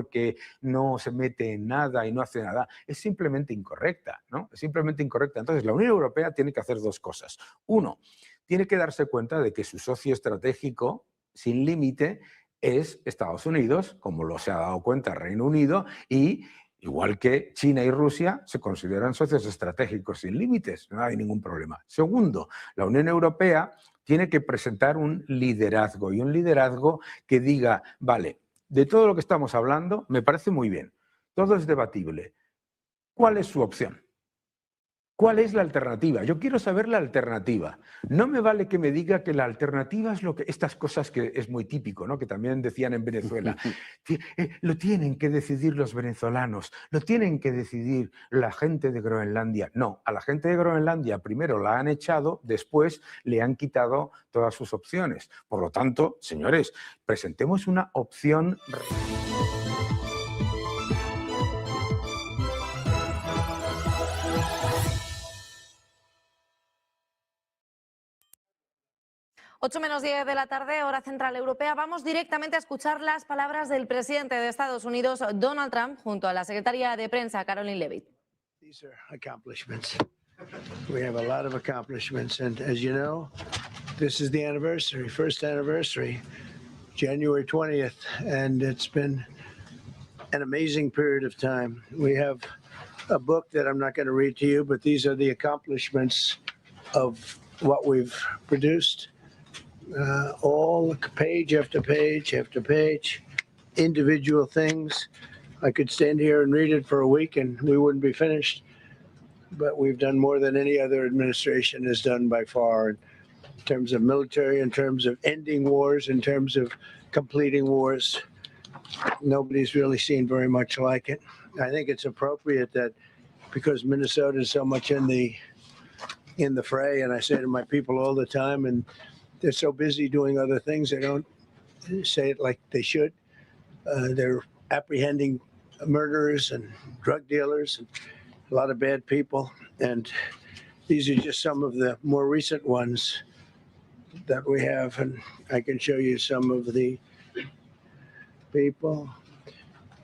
que no se mete en nada y no hace nada, es simplemente incorrecta, ¿no? Es simplemente incorrecta. Entonces, la Unión Europea tiene que hacer dos cosas. Uno, tiene que darse cuenta de que su socio estratégico sin límite es Estados Unidos, como lo se ha dado cuenta Reino Unido, y igual que China y Rusia se consideran socios estratégicos sin límites, no hay ningún problema. Segundo, la Unión Europea tiene que presentar un liderazgo, y un liderazgo que diga, vale, de todo lo que estamos hablando me parece muy bien, todo es debatible. ¿Cuál es su opción? ¿Cuál es la alternativa? Yo quiero saber la alternativa. No me vale que me diga que la alternativa es estas cosas que es muy típico, ¿no? Que también decían en Venezuela. Lo tienen que decidir los venezolanos, lo tienen que decidir la gente de Groenlandia. No, a la gente de Groenlandia primero la han echado, después le han quitado todas sus opciones. Por lo tanto, señores, presentemos una opción. 8:10 de la tarde, hora central europea. Vamos directamente a escuchar las palabras del presidente de Estados Unidos, Donald Trump, junto a la secretaria de prensa, Karoline Leavitt. These are accomplishments. We have a lot of accomplishments, and as you know, this is the anniversary, first anniversary, January 20th, and it's been an amazing period of time. We have a book that I'm not going to read to you, but these are the accomplishments of what we've produced. All page after page after page, individual things. I could stand here and read it for a week and we wouldn't be finished. But we've done more than any other administration has done by far in terms of military, in terms of ending wars, in terms of completing wars. Nobody's really seen very much like it. I think it's appropriate that because Minnesota is so much in the fray, and I say to my people all the time, and they're so busy doing other things, they don't say it like they should. They're apprehending murderers and drug dealers and a lot of bad people. And these are just some of the more recent ones that we have. And I can show you some of the people,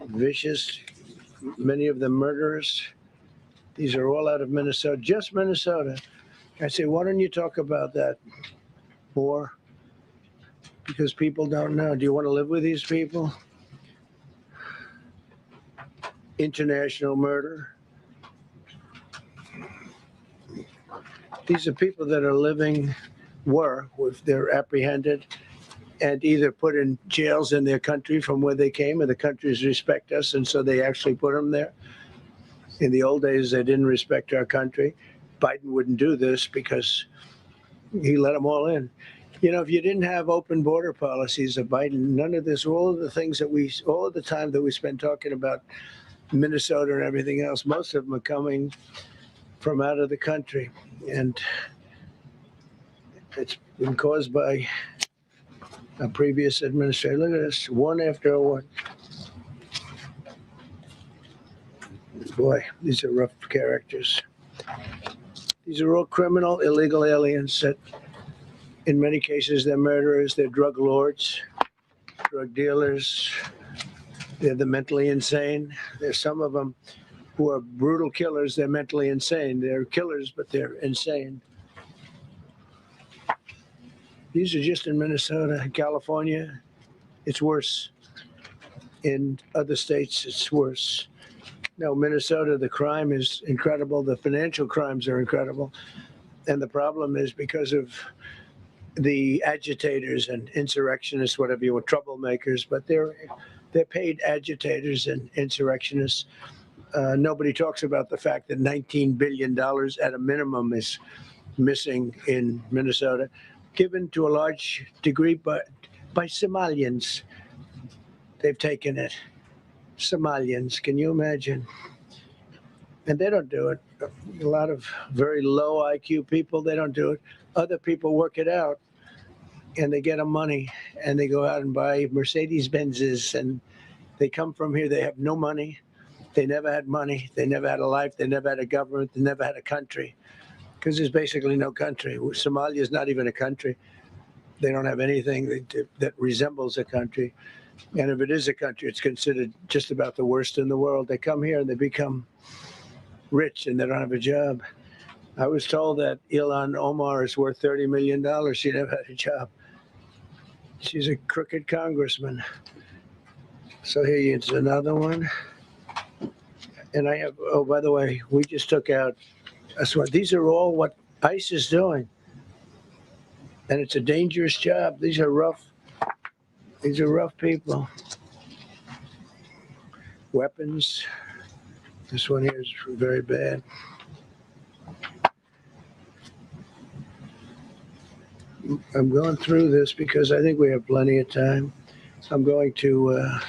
vicious, many of them murderers. These are all out of Minnesota, just Minnesota. I say, why don't you talk about that more? Because people don't know. Do you want to live with these people? International murder. These are people that are they're apprehended and either put in jails in their country from where they came, and the countries respect us, and so they actually put them there. In the old days, they didn't respect our country. Biden wouldn't do this because he let them all in. You know, if you didn't have open border policies of Biden, none of this, all of the time that we spend talking about Minnesota and everything else, most of them are coming from out of the country. And it's been caused by a previous administration. Look at this, one after one. Boy, these are rough characters. These are all criminal, illegal aliens that, in many cases, they're murderers, they're drug lords, drug dealers, they're the mentally insane. There's some of them who are brutal killers, they're mentally insane. They're killers, but they're insane. These are just in Minnesota. In California, it's worse. In other states, it's worse. Now, Minnesota, the crime is incredible. The financial crimes are incredible. And the problem is because of the agitators and insurrectionists, whatever you want, troublemakers, but they're paid agitators and insurrectionists. Nobody talks about the fact that $19 billion at a minimum is missing in Minnesota, given to a large degree by Somalians. They've taken it. Somalians, can you imagine? And they don't do it. A lot of very low IQ people, they don't do it. Other people work it out, and they get them money, and they go out and buy Mercedes-Benzes, and they come from here, they have no money. They never had money. They never had a life. They never had a government. They never had a country, because there's basically no country. Somalia is not even a country. They don't have anything that resembles a country. And if it is a country, it's considered just about the worst in the world. They come here and they become rich and they don't have a job. I was told that Ilhan Omar is worth $30 million. She never had a job. She's a crooked congressman. So here's another one. And I have, oh, by the way, we just took out, these are all what ICE is doing. And it's a dangerous job. These are rough people. Weapons. This one here is very bad. I'm going through this because I think we have plenty of time. I'm going to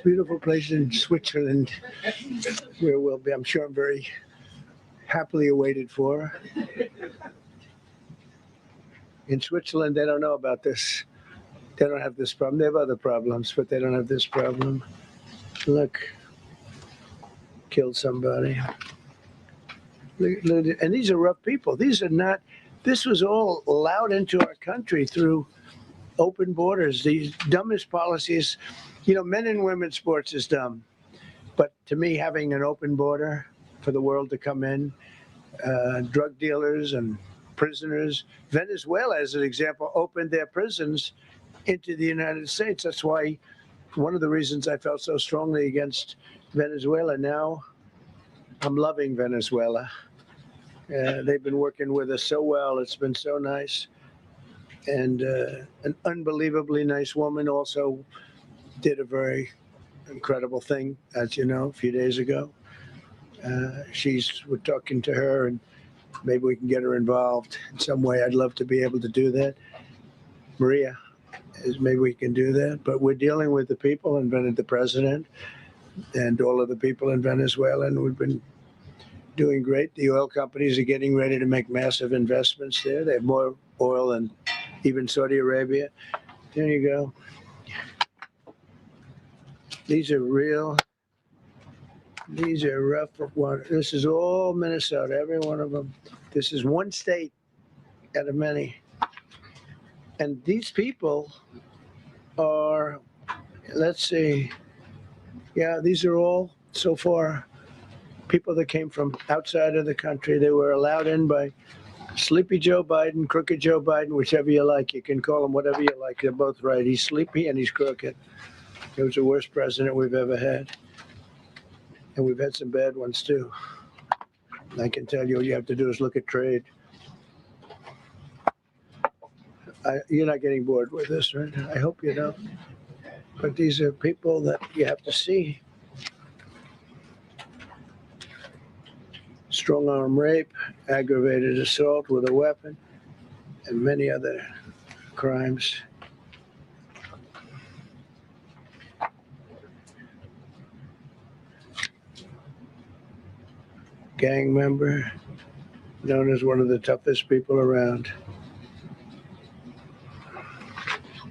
beautiful place in Switzerland where we'll be, I'm sure I'm very happily awaited for. In Switzerland, they don't know about this. They don't have this problem. They have other problems, but they don't have this problem. Look, killed somebody. And these are rough people. These are not, this was all allowed into our country through open borders. These dumbest policies, you know, men and women's sports is dumb. But to me, having an open border for the world to come in, drug dealers and prisoners, Venezuela, as an example, opened their prisons into the United States. That's why one of the reasons I felt so strongly against Venezuela. Now I'm loving Venezuela. They've been working with us so well. It's been so nice. And an unbelievably nice woman also did a very incredible thing, as you know, a few days ago. We're talking to her, and maybe we can get her involved in some way. I'd love to be able to do that. Maria, maybe we can do that. But we're dealing with the people and the president and all of the people in Venezuela, and we've been doing great. The oil companies are getting ready to make massive investments there. They have more oil than even Saudi Arabia. There you go. These are real. These are rough ones. This is all Minnesota, every one of them. This is one state out of many. And these people are, let's see, yeah, these are all, so far, people that came from outside of the country. They were allowed in by Sleepy Joe Biden, Crooked Joe Biden, whichever you like. You can call him whatever you like. They're both right. He's sleepy and he's crooked. He was the worst president we've ever had. And we've had some bad ones too. I can tell you, all you have to do is look at trade. You're not getting bored with this, right? I hope you don't. But these are people that you have to see. Strong arm rape, aggravated assault with a weapon, and many other crimes. Gang member, known as one of the toughest people around.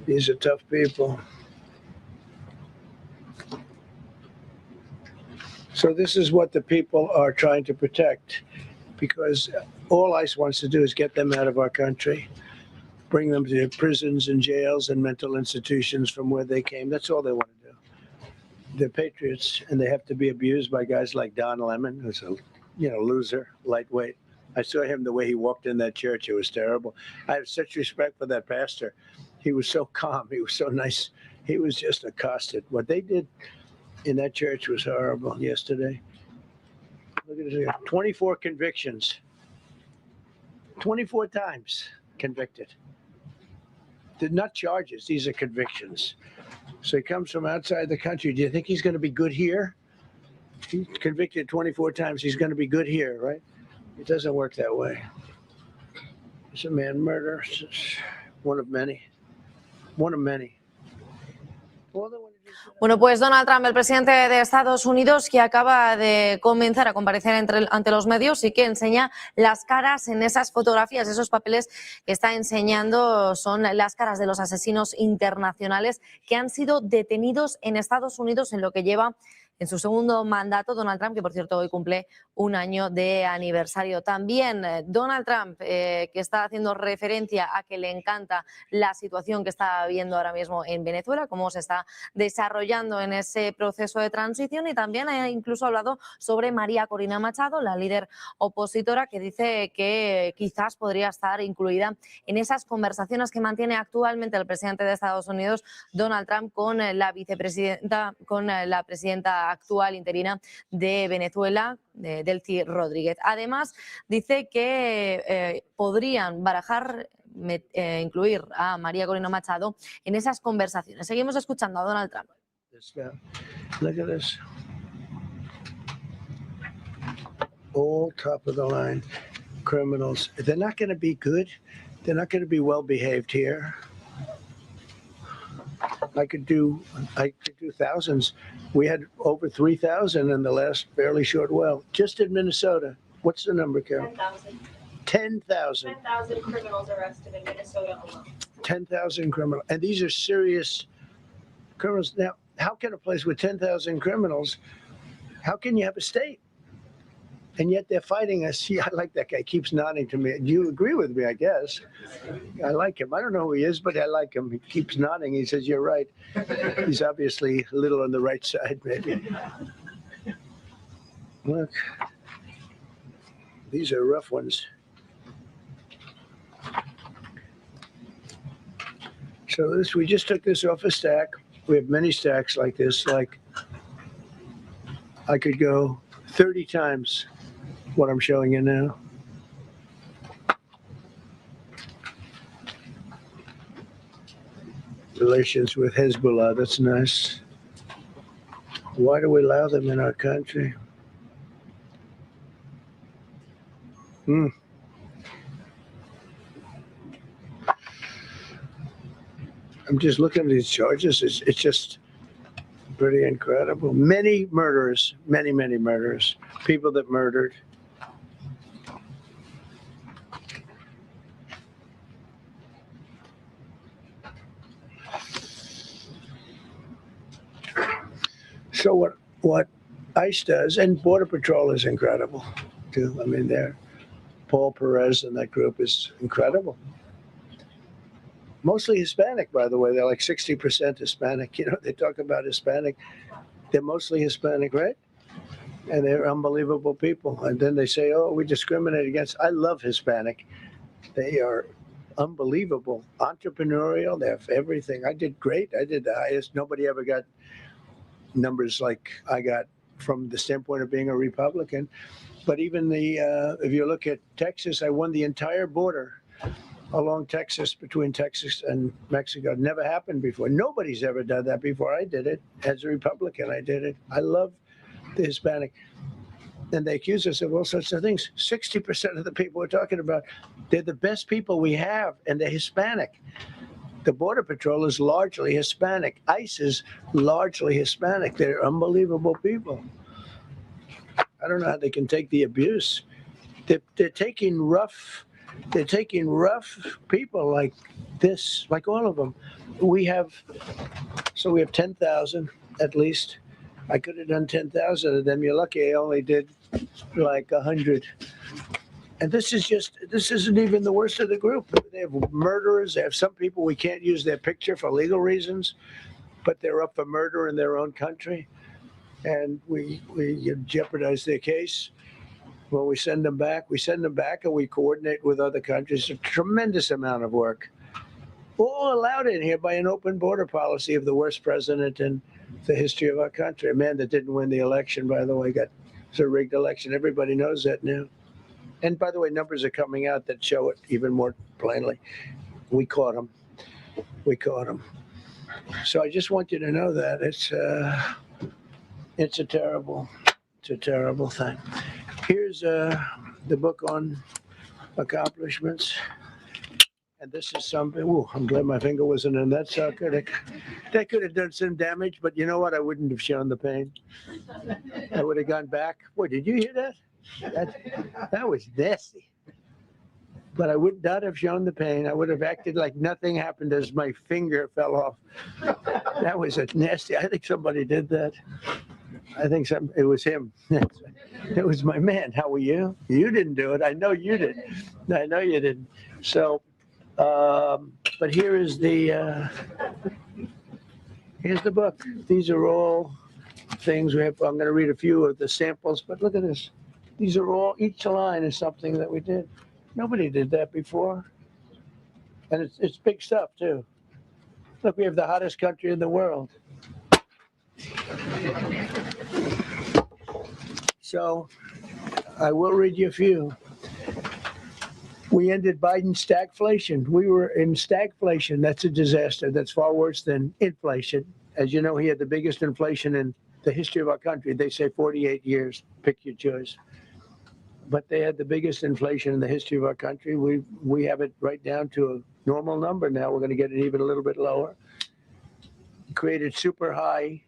These are tough people. So this is what the people are trying to protect, because all ICE wants to do is get them out of our country, bring them to prisons and jails and mental institutions from where they came. That's all they want to do. They're patriots, and they have to be abused by guys like Don Lemon, who's a loser, lightweight. I saw him the way he walked in that church. It was terrible. I have such respect for that pastor. He was so calm. He was so nice. He was just accosted. What they did in that church was horrible yesterday. Look at this here. 24 convictions. 24 times convicted. They're not charges. These are convictions. So he comes from outside the country. Do you think he's going to be good here? He's convicted 24 times. He's going to be good here, right? It doesn't work that way. It's a man murder. It's one of many. One of many. Bueno, pues Donald Trump, el presidente de Estados Unidos, que acaba de comenzar a comparecer ante los medios y que enseña las caras en esas fotografías, esos papeles que está enseñando son las caras de los asesinos internacionales que han sido detenidos en Estados Unidos en lo que lleva en su segundo mandato, Donald Trump, que por cierto hoy cumple un año de aniversario. También Donald Trump, que está haciendo referencia a que le encanta la situación que está viendo ahora mismo en Venezuela, cómo se está desarrollando en ese proceso de transición, y también ha incluso hablado sobre María Corina Machado, la líder opositora, que dice que quizás podría estar incluida en esas conversaciones que mantiene actualmente el presidente de Estados Unidos, Donald Trump, con la vicepresidenta, con la presidenta actual interina de Venezuela, Delcy Rodríguez. Además, dice que podrían barajar incluir a María Corina Machado en esas conversaciones. Seguimos escuchando a Donald Trump. Look at this. All top of the line criminals. They're not going to be good. They're not going to be well behaved here. I could do thousands. We had over 3,000 in the last fairly short while. Just in Minnesota. What's the number, Carol? 10,000. 10,000. 10,000 criminals arrested in Minnesota alone. 10,000 criminals. And these are serious criminals. Now, how can a place with 10,000 criminals, how can you have a state? And yet they're fighting us. Yeah, I like that guy. Keeps nodding to me. You agree with me, I guess. I like him. I don't know who he is, but I like him. He keeps nodding. He says, you're right. He's obviously a little on the right side, maybe. Look. These are rough ones. So this, we just took this off a stack. We have many stacks like this. Like, I could go 30 times what I'm showing you now. Relations with Hezbollah, that's nice. Why do we allow them in our country? I'm just looking at these charges. It's just pretty incredible. Many murderers, many murderers, people that murdered. So what ICE does, and Border Patrol is incredible too. I mean, Paul Perez and that group is incredible. Mostly Hispanic, by the way. They're like 60% Hispanic. You know, they talk about Hispanic. They're mostly Hispanic, right? And they're unbelievable people. And then they say, oh, we discriminate against. I love Hispanic. They are unbelievable. Entrepreneurial. They have everything. I did great. I did the highest. Nobody ever got numbers like I got from the standpoint of being a Republican. But even if you look at Texas, I won the entire border along Texas, between Texas and Mexico. It never happened before. Nobody's ever done that before. I did it. As a Republican, I did it. I love the Hispanic. And they accuse us of all sorts of things. 60% of the people we're talking about, they're the best people we have, and they're Hispanic. The Border Patrol is largely Hispanic. ICE is largely Hispanic. They're unbelievable people. I don't know how they can take the abuse. They're taking rough people like this, like all of them. We have 10,000 at least. I could have done 10,000 of them. You're lucky I only did like 100. And this isn't even the worst of the group. They have murderers. They have some people we can't use their picture for legal reasons, but they're up for murder in their own country. And we jeopardize their case. When we send them back and we coordinate with other countries. A tremendous amount of work. All allowed in here by an open border policy of the worst president in the history of our country. A man that didn't win the election, by the way, it's a rigged election. Everybody knows that now. And by the way, numbers are coming out that show it even more plainly. We caught him. So I just want you to know that it's a terrible thing. Here's the book on accomplishments. And this is something, I'm glad my finger wasn't in that sucker. That could have done some damage, but you know what? I wouldn't have shown the pain. I would have gone back. Boy, did you hear that? That was nasty. But I would not have shown the pain. I would have acted like nothing happened as my finger fell off. That was a nasty, I think somebody did that. I think it was him. It was my man. How were you? You didn't do it. I know you did. I know you didn't. So, but here's the book. These are all things we have. I'm going to read a few of the samples, but look at this. These are all, each line is something that we did. Nobody did that before. And it's big stuff too. Look, we have the hottest country in the world. So I will read you a few. We ended Biden's stagflation. We were in stagflation. That's a disaster. That's far worse than inflation. As you know, he had the biggest inflation in the history of our country. They say 48 years. Pick your choice. But they had the biggest inflation in the history of our country. We have it right down to a normal number now. We're going to get it even a little bit lower. Created super high.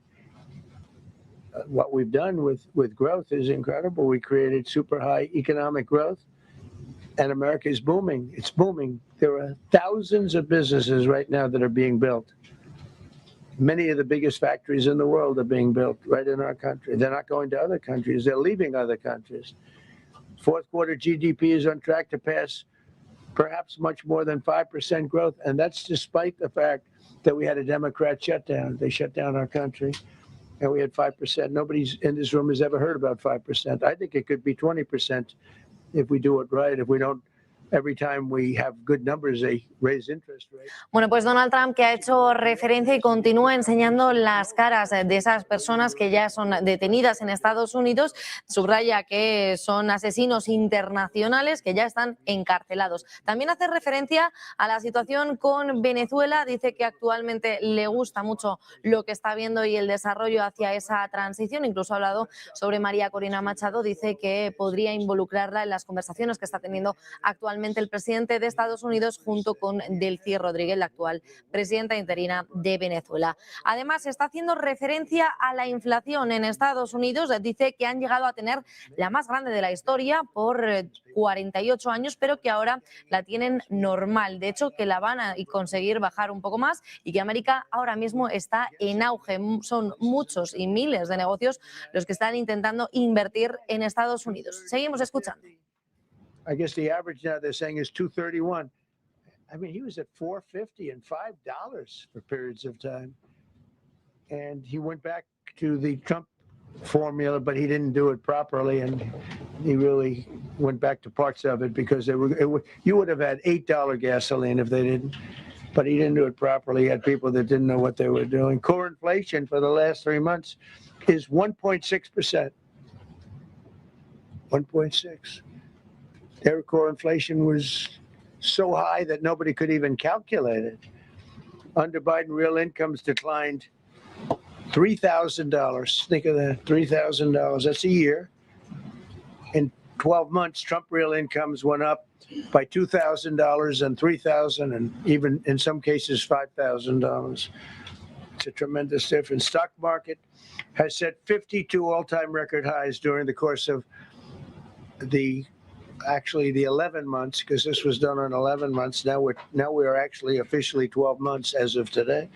What we've done with growth is incredible. We created super high economic growth, and America is booming. It's booming. There are thousands of businesses right now that are being built. Many of the biggest factories in the world are being built right in our country. They're not going to other countries. They're leaving other countries. Fourth quarter GDP is on track to pass perhaps much more than 5% growth, and that's despite the fact that we had a Democrat shutdown. They shut down our country, and we had 5%. Nobody's in this room has ever heard about 5%. I think it could be 20% if we do it right. If we don't, every time we have good numbers, they raise interest rates. Bueno, pues Donald Trump, que ha hecho referencia y continúa enseñando las caras de esas personas que ya son detenidas en Estados Unidos, subraya que son asesinos internacionales que ya están encarcelados. También hace referencia a la situación con Venezuela, dice que actualmente le gusta mucho lo que está viendo y el desarrollo hacia esa transición, incluso ha hablado sobre María Corina Machado, dice que podría involucrarla en las conversaciones que está teniendo actualmente el presidente de Estados Unidos junto con Delcy Rodríguez, la actual presidenta interina de Venezuela. Además, está haciendo referencia a la inflación en Estados Unidos. Dice que han llegado a tener la más grande de la historia por 48 años, pero que ahora la tienen normal. De hecho, que la van a conseguir bajar un poco más y que América ahora mismo está en auge. Son muchos y miles de negocios los que están intentando invertir en Estados Unidos. Seguimos escuchando. I guess the average now they're saying is $2.31. I mean, he was at $4.50 and $5 for periods of time. And he went back to the Trump formula, but he didn't do it properly. And he really went back to parts of it because you would have had $8 gasoline if they didn't. But he didn't do it properly. He had people that didn't know what they were doing. Core inflation for the last 3 months is 1.6%. 1.6. Their core inflation was so high that nobody could even calculate it. Under Biden, real incomes declined $3,000. Think of that, $3,000. That's a year. In 12 months, Trump real incomes went up by $2,000 and $3,000 and even in some cases $5,000. It's a tremendous difference. Stock market has set 52 all-time record highs during the course of the 11 months, because this was done on 11 months. Now we are actually officially 12 months as of today.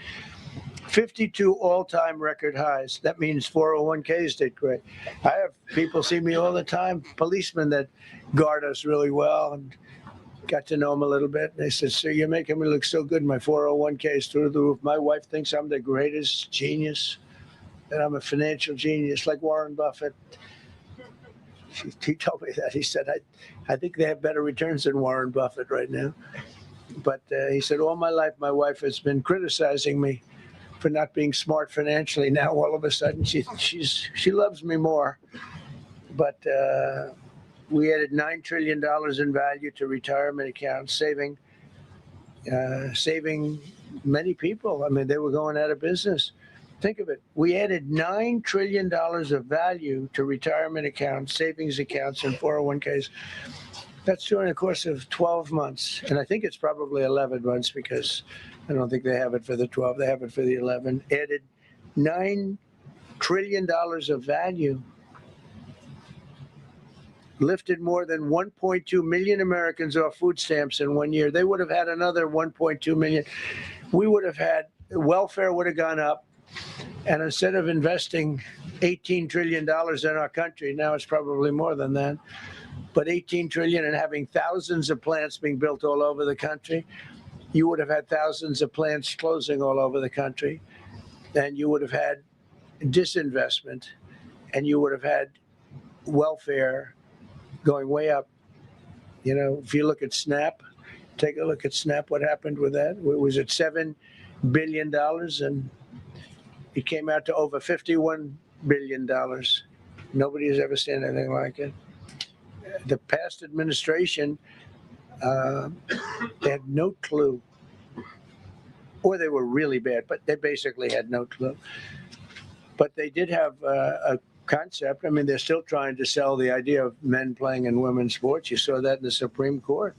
52 all-time record highs. That means 401ks did great. I have people see me all the time, policemen that guard us really well, and got to know them a little bit. They said, "Sir, you're making me look so good. My 401k is through the roof. My wife thinks I'm the greatest genius, that I'm a financial genius, like Warren Buffett." He told me that. He said, I think they have better returns than Warren Buffett right now. But he said, all my life, my wife has been criticizing me for not being smart financially. Now, all of a sudden, she loves me more. But we added $9 trillion in value to retirement accounts, saving many people. I mean, they were going out of business. Think of it. We added $9 trillion of value to retirement accounts, savings accounts, and 401ks. That's during the course of 12 months. And I think it's probably 11 months because I don't think they have it for the 12. They have it for the 11. Added $9 trillion of value. Lifted more than 1.2 million Americans off food stamps in 1 year. They would have had another 1.2 million. We would have had, welfare would have gone up, And instead of investing $18 trillion in our country, now it's probably more than that, but $18 trillion and having thousands of plants being built all over the country, you would have had thousands of plants closing all over the country, and you would have had disinvestment, and you would have had welfare going way up. You know, if you look at SNAP, take a look at SNAP, what happened with that? Was it $7 billion? And it came out to over $51 billion. Nobody has ever seen anything like it. The past administration, they had no clue, or they were really bad, but they basically had no clue. But they did have a concept. I mean, they're still trying to sell the idea of men playing in women's sports. You saw that in the Supreme Court.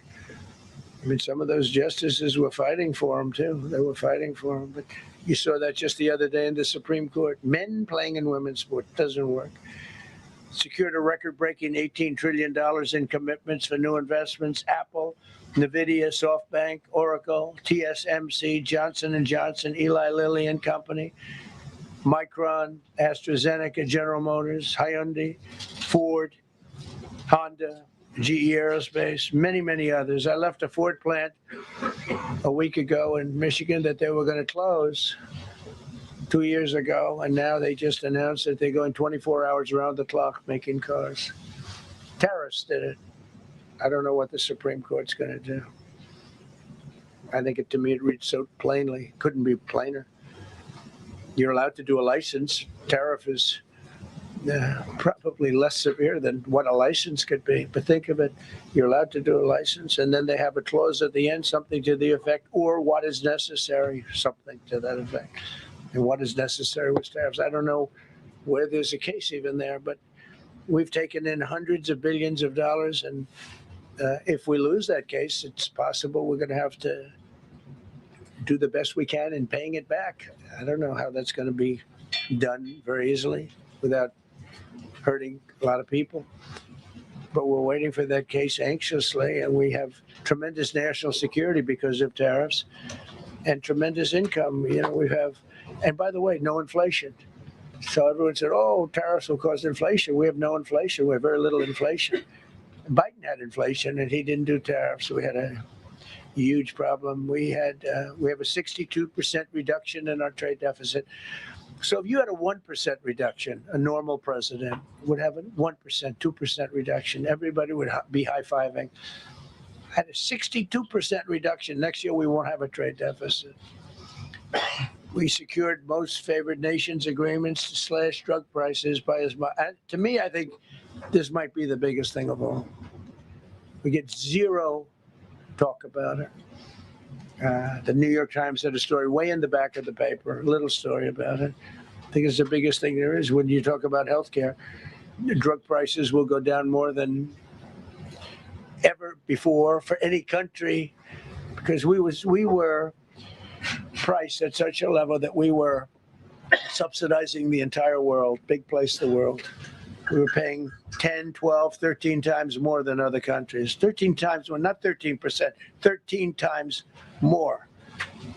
I mean, some of those justices were fighting for them, too. They were fighting for them. But you saw that just the other day in the Supreme Court. Men playing in women's sports doesn't work. Secured a record-breaking $18 trillion in commitments for new investments. Apple, NVIDIA, SoftBank, Oracle, TSMC, Johnson & Johnson, Eli Lilly and Company, Micron, AstraZeneca, General Motors, Hyundai, Ford, Honda, GE Aerospace, many, many others. I left a Ford plant a week ago in Michigan that they were going to close 2 years ago, and now they just announced that they're going 24 hours around the clock making cars. Tariffs did it. I don't know what the Supreme Court's going to do. I think to me it reads so plainly. Couldn't be plainer. You're allowed to do a license. Tariff is probably less severe than what a license could be. But think of it, you're allowed to do a license, and then they have a clause at the end, something to the effect, or what is necessary, something to that effect. And what is necessary with tariffs? I don't know where there's a case even there, but we've taken in hundreds of billions of dollars, and if we lose that case, it's possible we're going to have to do the best we can in paying it back. I don't know how that's going to be done very easily without hurting a lot of people. But we're waiting for that case anxiously, and we have tremendous national security because of tariffs and tremendous income. You know, we have, and by the way, no inflation. So everyone said, oh, tariffs will cause inflation. We have no inflation. We have very little inflation. Biden had inflation, and he didn't do tariffs. We had a huge problem. We have a 62% reduction in our trade deficit. So if you had a 1% reduction, a normal president would have a 1%, 2% reduction. Everybody would be high-fiving. At a 62% reduction, next year we won't have a trade deficit. We secured most favored nations agreements to slash drug prices by as much. To me, I think this might be the biggest thing of all. We get zero talk about it. The New York Times had a story way in the back of the paper, a little story about it. I think it's the biggest thing there is when you talk about healthcare. Drug prices will go down more than ever before for any country, because we were priced at such a level that we were subsidizing the entire world, big place in the world. We were paying 10, 12, 13 times more than other countries. 13 times, well, not 13%, 13 times more.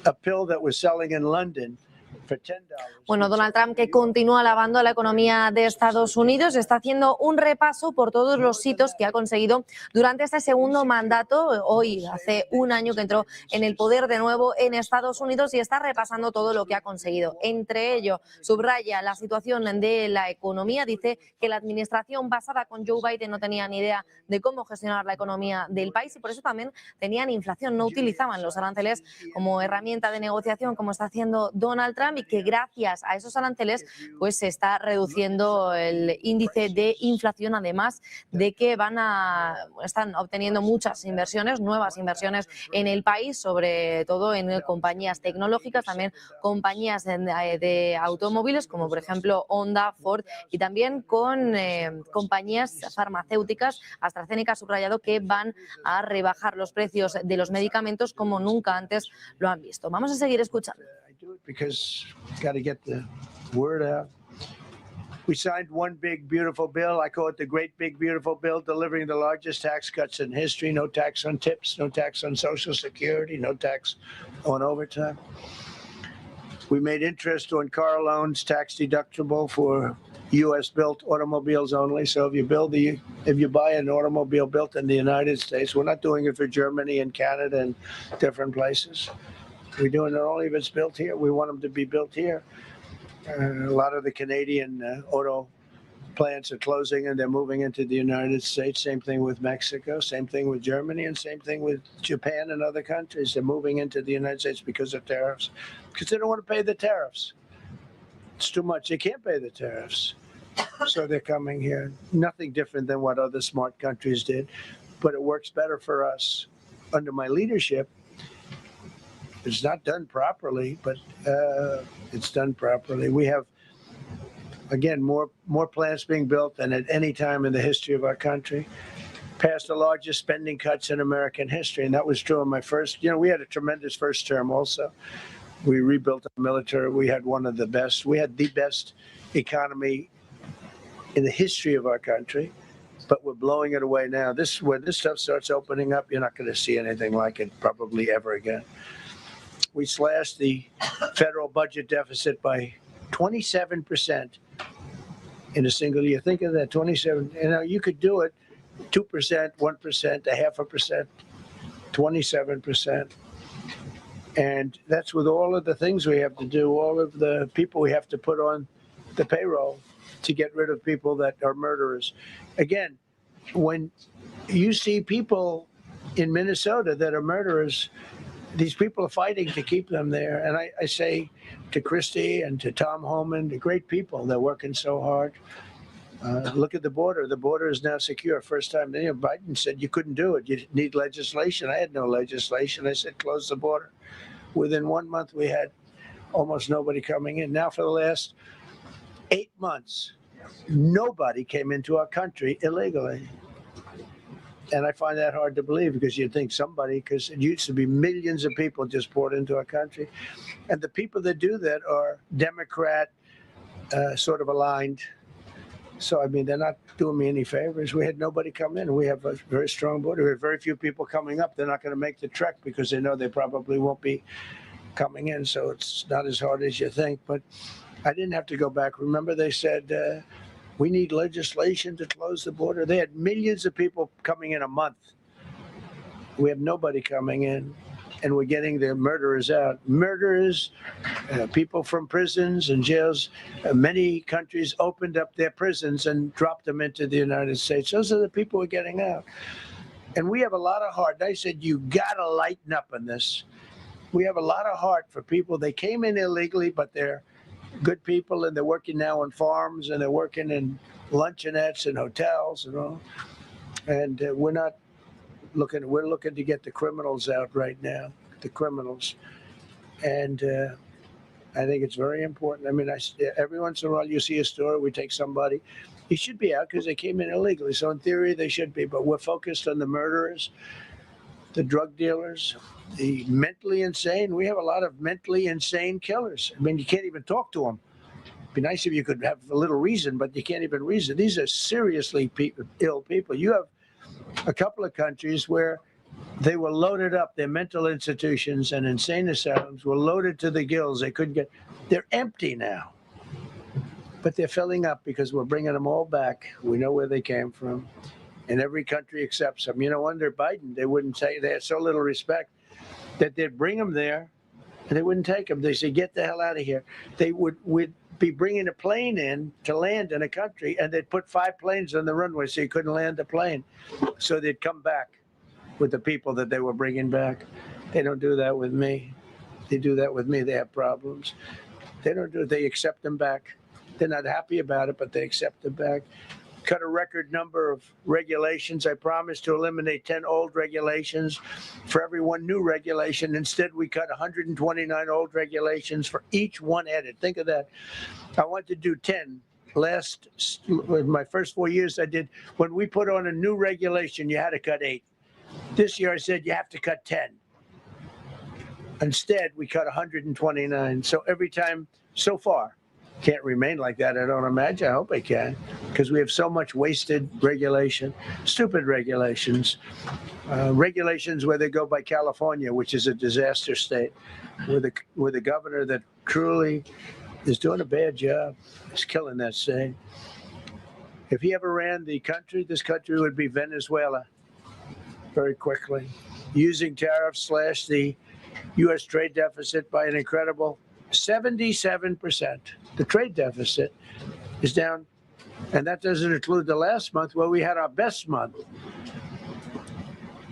A pill that was selling in London for $10. Bueno, Donald Trump, que continúa alabando a la economía de Estados Unidos, está haciendo un repaso por todos los hitos que ha conseguido durante este segundo mandato. Hoy hace un año que entró en el poder de nuevo en Estados Unidos y está repasando todo lo que ha conseguido. Entre ello, subraya la situación de la economía. Dice que la administración basada con Joe Biden no tenía ni idea de cómo gestionar la economía del país y por eso también tenían inflación. No utilizaban los aranceles como herramienta de negociación como está haciendo Donald Trump, y que gracias a esos aranceles pues se está reduciendo el índice de inflación, además de que están obteniendo muchas inversiones, nuevas inversiones en el país, sobre todo en compañías tecnológicas, también compañías de automóviles como por ejemplo Honda, Ford, y también con compañías farmacéuticas. AstraZeneca ha subrayado que van a rebajar los precios de los medicamentos como nunca antes lo han visto. Vamos a seguir escuchando. Because got to get the word out. We signed one big, beautiful bill. I call it the great, big, beautiful bill, delivering the largest tax cuts in history. No tax on tips, no tax on Social Security, no tax on overtime. We made interest on car loans tax deductible for U.S.-built automobiles only. So if you buy an automobile built in the United States, we're not doing it for Germany and Canada and different places. We're doing it only if it's built here. We want them to be built here. A lot of the Canadian auto plants are closing and they're moving into the United States. Same thing with Mexico, same thing with Germany, and same thing with Japan and other countries. They're moving into the United States because of tariffs, because they don't want to pay the tariffs. It's too much. They can't pay the tariffs. So they're coming here. Nothing different than what other smart countries did, but it works better for us. Under my leadership, it's not done properly, but it's done properly. We have, again, more plants being built than at any time in the history of our country. Passed the largest spending cuts in American history, and that was true in my first. We had a tremendous first term also. We rebuilt the military. We had one of the best. We had the best economy in the history of our country, but we're blowing it away now. When this stuff starts opening up, you're not going to see anything like it probably ever again. We slashed the federal budget deficit by 27% in a single year. Think of that, 27. You could do it 2%, 1%, 0.5%, 27%. And that's with all of the things we have to do, all of the people we have to put on the payroll to get rid of people that are murderers. Again, when you see people in Minnesota that are murderers, these people are fighting to keep them there. And I say to Christie and to Tom Homan, the great people, they're working so hard. Look at the border. The border is now secure. First time, Biden said you couldn't do it. You need legislation. I had no legislation. I said close the border. Within 1 month, we had almost nobody coming in. Now for the last 8 months, nobody came into our country illegally. And I find that hard to believe, because you'd think somebody, because it used to be millions of people just poured into our country. And the people that do that are Democrat sort of aligned. So, I mean, they're not doing me any favors. We had nobody come in. We have a very strong border. We have very few people coming up. They're not going to make the trek because they know they probably won't be coming in. So it's not as hard as you think. But I didn't have to go back. Remember, they said, we need legislation to close the border. They had millions of people coming in a month. We have nobody coming in, and we're getting the murderers out. Murderers, people from prisons and jails. Many countries opened up their prisons and dropped them into the United States. Those are the people we're getting out. And we have a lot of heart. I said, you got to lighten up on this. We have a lot of heart for people. They came in illegally, but they're good people, and they're working now on farms, and they're working in luncheonettes and hotels and all. And we're looking to get the criminals out right now, the criminals. And I think it's very important. I mean, every once in a while you see a story, we take somebody, he should be out because they came in illegally. So in theory, they should be, but we're focused on the murderers, the drug dealers, the mentally insane. We have a lot of mentally insane killers. I mean, you can't even talk to them. It'd be nice if you could have a little reason, but you can't even reason. These are seriously ill people. You have a couple of countries where they were loaded up. Their mental institutions and insane asylums were loaded to the gills. They couldn't get. They're empty now, but they're filling up because we're bringing them all back. We know where they came from, and every country accepts them. Under Biden, they wouldn't say. They had so little respect that they'd bring them there, and they wouldn't take them. They say, "Get the hell out of here." They would be bringing a plane in to land in a country, and they'd put 5 planes on the runway so you couldn't land the plane. So they'd come back with the people that they were bringing back. They don't do that with me. They do that with me. They have problems. They don't do it. They accept them back. They're not happy about it, but they accept them back. Cut a record number of regulations. I promised to eliminate 10 old regulations for every one new regulation. Instead, we cut 129 old regulations for each one added. Think of that. I want to do 10. My first 4 years, I did. When we put on a new regulation, you had to cut 8. This year, I said you have to cut 10. Instead, we cut 129. So every time so far, can't remain like that, I don't imagine. I hope I can, because we have so much wasted regulation, stupid regulations, regulations where they go by California, which is a disaster state, with a governor that truly is doing a bad job. He's killing that saying. If he ever ran the country, this country would be Venezuela very quickly. Using tariffs slash the U.S. trade deficit by an incredible 77%. The trade deficit is down, and that doesn't include the last month where we had our best month.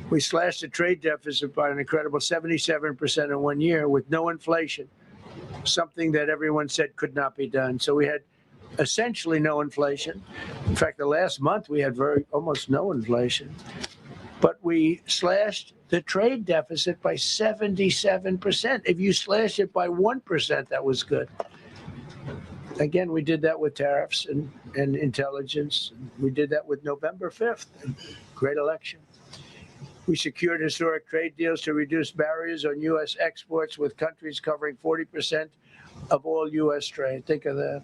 We slashed the trade deficit by an incredible 77% in 1 year with no inflation, something that everyone said could not be done. So we had essentially no inflation. In fact, the last month we had almost no inflation. But we slashed the trade deficit by 77%. If you slash it by 1%, that was good. Again, we did that with tariffs and intelligence. We did that with November 5th, great election. We secured historic trade deals to reduce barriers on U.S. exports with countries covering 40% of all U.S. trade. Think of that.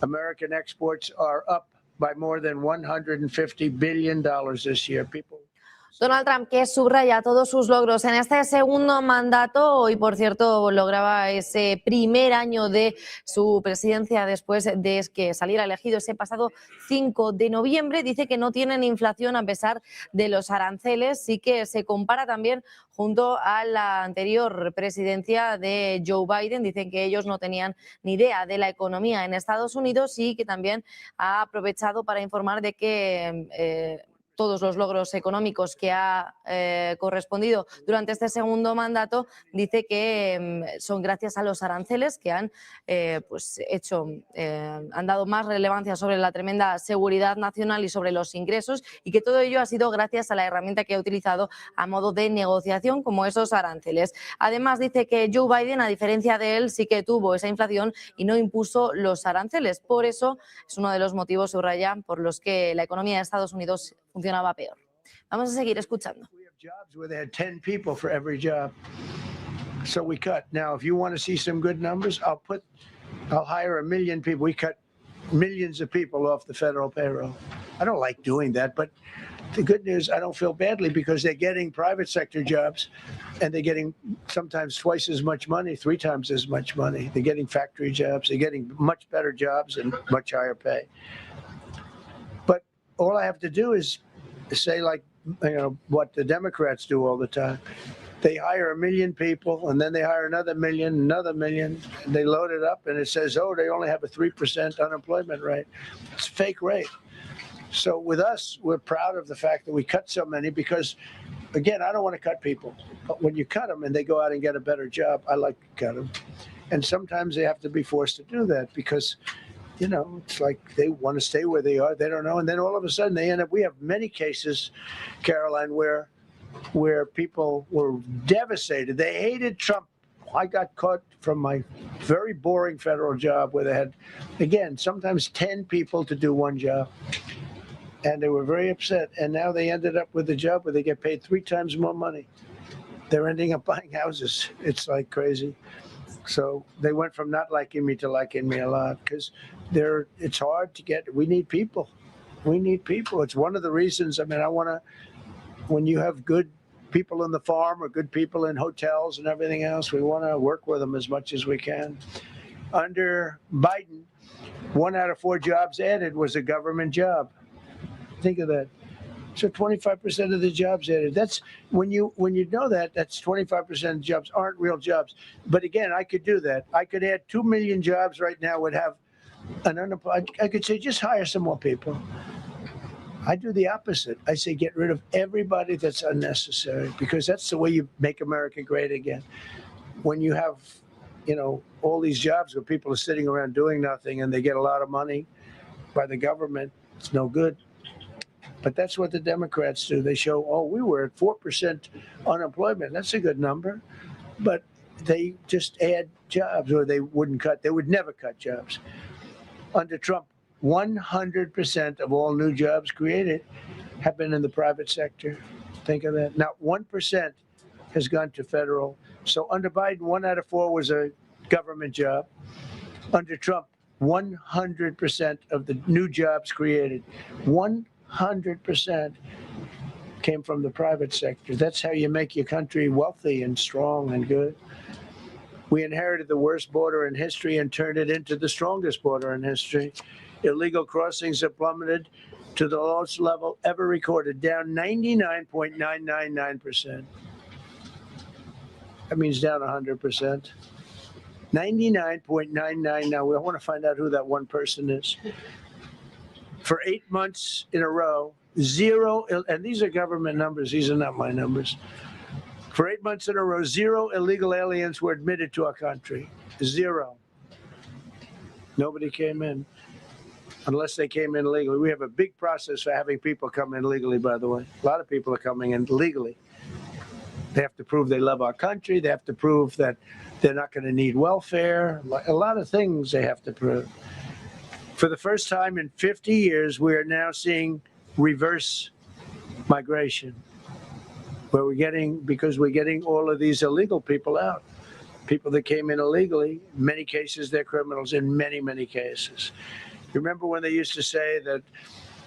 American exports are up by more than $150 billion this year. Donald Trump, que subraya todos sus logros en este segundo mandato y, por cierto, lograba ese primer año de su presidencia después de que saliera elegido ese pasado 5 de noviembre. Dice que no tienen inflación a pesar de los aranceles y que se compara también junto a la anterior presidencia de Joe Biden. Dicen que ellos no tenían ni idea de la economía en Estados Unidos y que también ha aprovechado para informar de que todos los logros económicos que ha correspondido durante este segundo mandato, dice que son gracias a los aranceles que han han dado más relevancia sobre la tremenda seguridad nacional y sobre los ingresos, y que todo ello ha sido gracias a la herramienta que ha utilizado a modo de negociación, como esos aranceles. Además, dice que Joe Biden, a diferencia de él, sí que tuvo esa inflación y no impuso los aranceles. Por eso es uno de los motivos, subraya, por los que la economía de Estados Unidos funcionaba peor. Vamos a seguir escuchando. So we cut. Now, if you want to see some good numbers, I'll hire 1 million people. We cut millions of people off the federal payroll. I don't like doing that, but the good news, I don't feel badly because they're getting private sector jobs and they're getting sometimes twice as much money, 3 times as much money. They're getting factory jobs. They're getting much better jobs and much higher pay. But all I have to do is say, like, what the Democrats do all the time. They hire 1 million people, and then they hire another million, and they load it up, and it says, oh, they only have a 3% unemployment rate. It's a fake rate. So with us, we're proud of the fact that we cut so many because, again, I don't want to cut people. But when you cut them and they go out and get a better job, I like to cut them. And sometimes they have to be forced to do that because, it's like they want to stay where they are. They don't know. And then all of a sudden they end up, we have many cases, Karoline, where people were devastated. They hated Trump. I got caught from my very boring federal job where they had, again, sometimes 10 people to do one job. And they were very upset. And now they ended up with a job where they get paid 3 times more money. They're ending up buying houses. It's like crazy. So they went from not liking me to liking me a lot because it's hard to get. We need people. We need people. It's one of the reasons. When you have good people in the farm or good people in hotels and everything else, we want to work with them as much as we can. Under Biden, 1 out of 4 jobs added was a government job. Think of that. So 25% of the jobs added. That's when you know that's 25% of jobs aren't real jobs. But again, I could do that. I could add 2 million jobs right now. Would have an unemployed. I could say just hire some more people. I do the opposite. I say get rid of everybody that's unnecessary because that's the way you make America great again. When you have, all these jobs where people are sitting around doing nothing and they get a lot of money by the government, it's no good. But that's what the Democrats do. They show, we were at 4% unemployment. That's a good number. But they just add jobs or they would never cut jobs. Under Trump, 100% of all new jobs created have been in the private sector. Think of that. Now, 1% has gone to federal. So under Biden, 1 out of 4 was a government job. Under Trump, 100% of the new jobs created, 100% came from the private sector. That's how you make your country wealthy and strong and good. We inherited the worst border in history and turned it into the strongest border in history. Illegal crossings have plummeted to the lowest level ever recorded, down 99.999%. That means down 100%. 99.99. Now, we want to find out who that one person is. For 8 months in a row, zero, and these are government numbers, these are not my numbers. For 8 months in a row, zero illegal aliens were admitted to our country. Zero. Nobody came in, unless they came in legally. We have a big process for having people come in legally, by the way. A lot of people are coming in legally. They have to prove they love our country. They have to prove that they're not going to need welfare. A lot of things they have to prove. For the first time in 50 years, we are now seeing reverse migration, where because we're getting all of these illegal people out. People that came in illegally, in many cases, they're criminals in many, many cases. Remember when they used to say that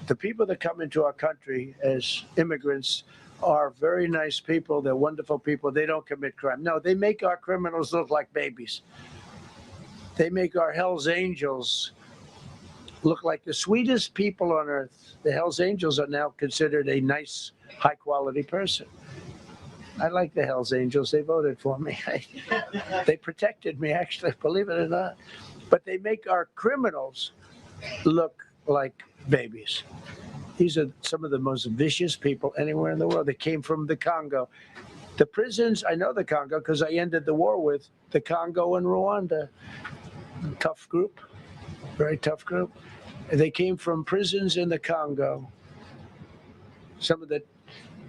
the people that come into our country as immigrants are very nice people, they're wonderful people, they don't commit crime. No, they make our criminals look like babies. They make our Hell's Angels look like the sweetest people on earth. The Hell's Angels are now considered a nice, high-quality person. I like the Hell's Angels. They voted for me. They protected me, actually, believe it or not. But they make our criminals look like babies. These are some of the most vicious people anywhere in the world. They came from the Congo. The prisons, I know the Congo because I ended the war with the Congo and Rwanda. Tough group, very tough group. They came from prisons in the Congo. Some of the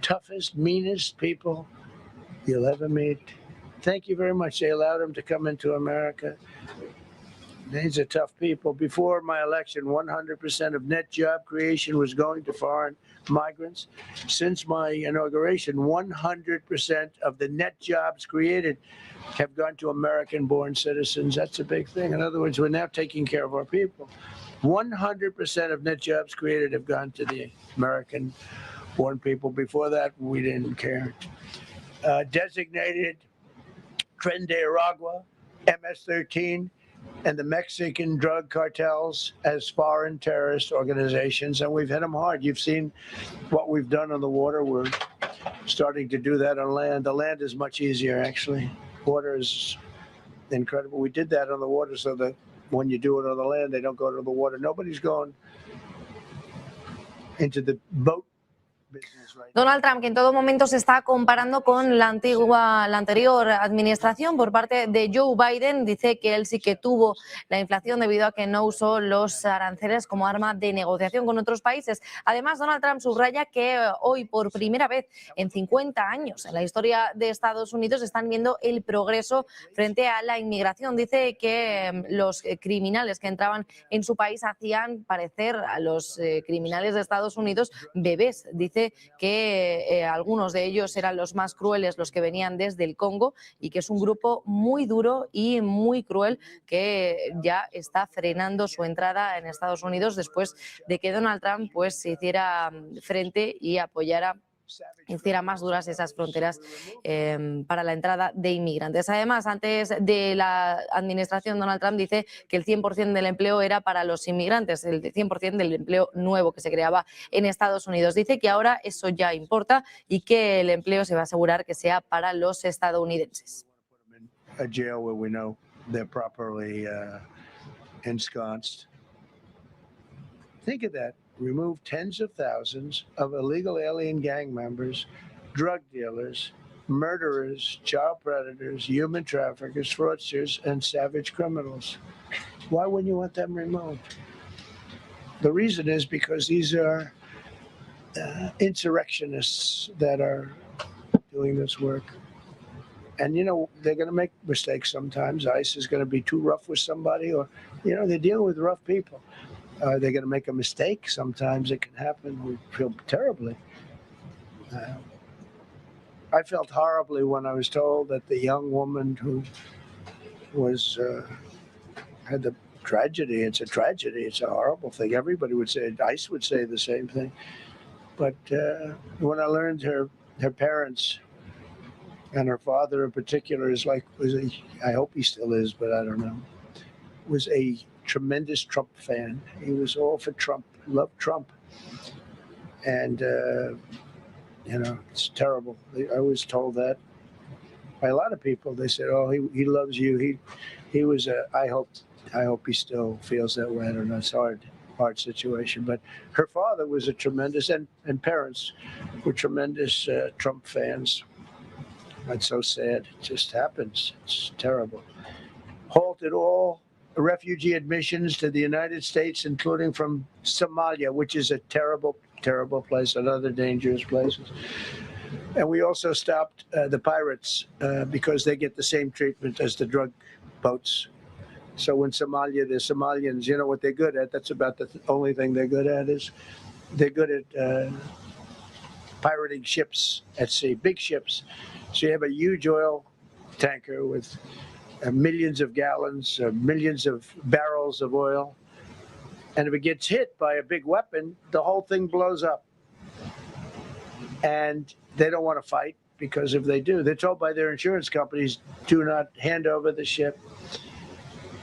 toughest, meanest people you'll ever meet. Thank you very much. They allowed them to come into America. These are tough people. Before my election, 100% of net job creation was going to foreign migrants. Since my inauguration, 100% of the net jobs created have gone to American-born citizens. That's a big thing. In other words, we're now taking care of our people. 100% of net jobs created have gone to the American-born people. Before that, we didn't care. Designated Tren de Aragua, MS-13, and the Mexican drug cartels as foreign terrorist organizations, and we've hit them hard. You've seen what we've done on the water. We're starting to do that on land. The land is much easier, actually. Water is incredible. We did that on the water so that when you do it on the land, they don't go to the water. Nobody's going into the boat. Donald Trump, que en todo momento se está comparando con la anterior administración por parte de Joe Biden, dice que él sí que tuvo la inflación debido a que no usó los aranceles como arma de negociación con otros países. Además, Donald Trump subraya que hoy, por primera vez en 50 años en la historia de Estados Unidos, están viendo el progreso frente a la inmigración. Dice que los criminales que entraban en su país hacían parecer a los criminales de Estados Unidos bebés. Dice que algunos de ellos eran los más crueles, los que venían desde el Congo, y que es un grupo muy duro y muy cruel que ya está frenando su entrada en Estados Unidos después de que Donald Trump pues se hiciera frente y hiciera más duras esas fronteras para la entrada de inmigrantes. Además, antes de la administración Donald Trump dice que el 100% del empleo era para los inmigrantes, el 100% del empleo nuevo que se creaba en Estados Unidos. Dice que ahora eso ya importa y que el empleo se va a asegurar que sea para los estadounidenses. A jail where we know they're properly ensconced. Think of that. Remove tens of thousands of illegal alien gang members, drug dealers, murderers, child predators, human traffickers, fraudsters, and savage criminals. Why wouldn't you want them removed? The reason is because these are insurrectionists that are doing this work. And, you know, they're going to make mistakes sometimes. ICE is going to be too rough with somebody, or, you know, they're dealing with rough people. They're going to make a mistake. Sometimes it can happen. We feel terribly. I felt horribly when I was told that the young woman who was had the tragedy. It's a tragedy. It's a horrible thing. Everybody would say, ICE would say the same thing. But when I learned her parents And her father in particular I hope he still is, but I don't know, was a tremendous Trump fan. He was all for Trump, loved Trump. And, it's terrible. I was told that by a lot of people. They said, oh, he loves you. He was I hope he still feels that way. I don't know. It's a hard situation. But her father was a tremendous, and parents were tremendous Trump fans. It's so sad. It just happens. It's terrible. Halted all refugee admissions to the United States, including from Somalia, which is a terrible, terrible place, and other dangerous places. And we also stopped the pirates because they get the same treatment as the drug boats. So in Somalia, the Somalians, you know what they're good at? That's about the only thing they're good at is they're good at pirating ships at sea, big ships. So you have a huge oil tanker with millions of gallons, millions of barrels of oil. And if it gets hit by a big weapon, the whole thing blows up. And they don't want to fight, because if they do, they're told by their insurance companies, do not hand over the ship.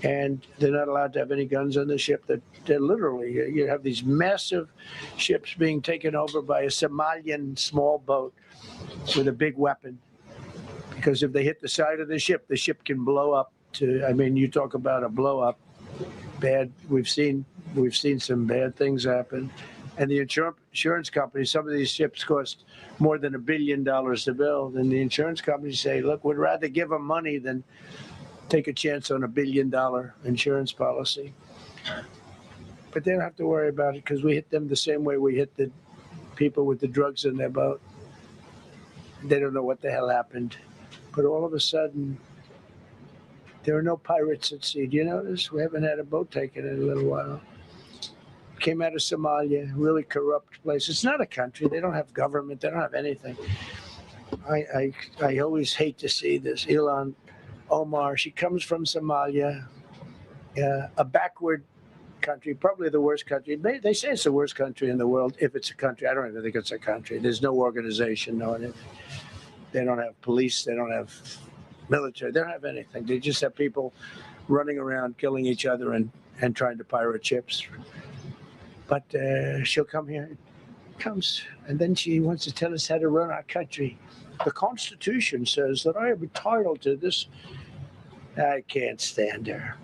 And they're not allowed to have any guns on the ship. They're literally, you have these massive ships being taken over by a Somalian small boat with a big weapon. Because if they hit the side of the ship can blow up you talk about a blow up. Bad. We've seen some bad things happen. And the insurance companies, some of these ships cost more than $1 billion to build. And the insurance companies say, look, we'd rather give them money than take a chance on $1 billion insurance policy. But they don't have to worry about it, because we hit them the same way we hit the people with the drugs in their boat. They don't know what the hell happened. But all of a sudden, there are no pirates at sea. Do you notice? We haven't had a boat taken in a little while. Came out of Somalia, really corrupt place. It's not a country. They don't have government. They don't have anything. I always hate to see this. Ilhan Omar, she comes from Somalia, a backward country, probably the worst country. They say it's the worst country in the world, if it's a country. I don't even think it's a country. There's no organization, no anything. They don't have police. They don't have military. They don't have anything. They just have people running around killing each other and trying to pirate ships. But she'll come here, comes, and then she wants to tell us how to run our country. The Constitution says that I am entitled to this. I can't stand her.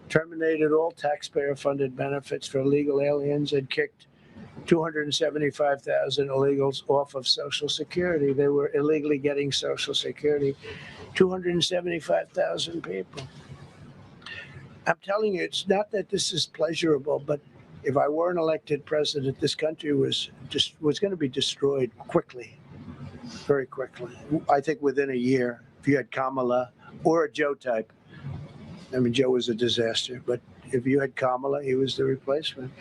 Terminated all taxpayer-funded benefits for illegal aliens and kicked 275,000 illegals off of Social Security. They were illegally getting Social Security. 275,000 people. I'm telling you, it's not that this is pleasurable, but if I were an elected president, this country was going to be destroyed quickly, very quickly. I think within a year, if you had Kamala or a Joe type. I mean, Joe was a disaster, but if you had Kamala, he was the replacement.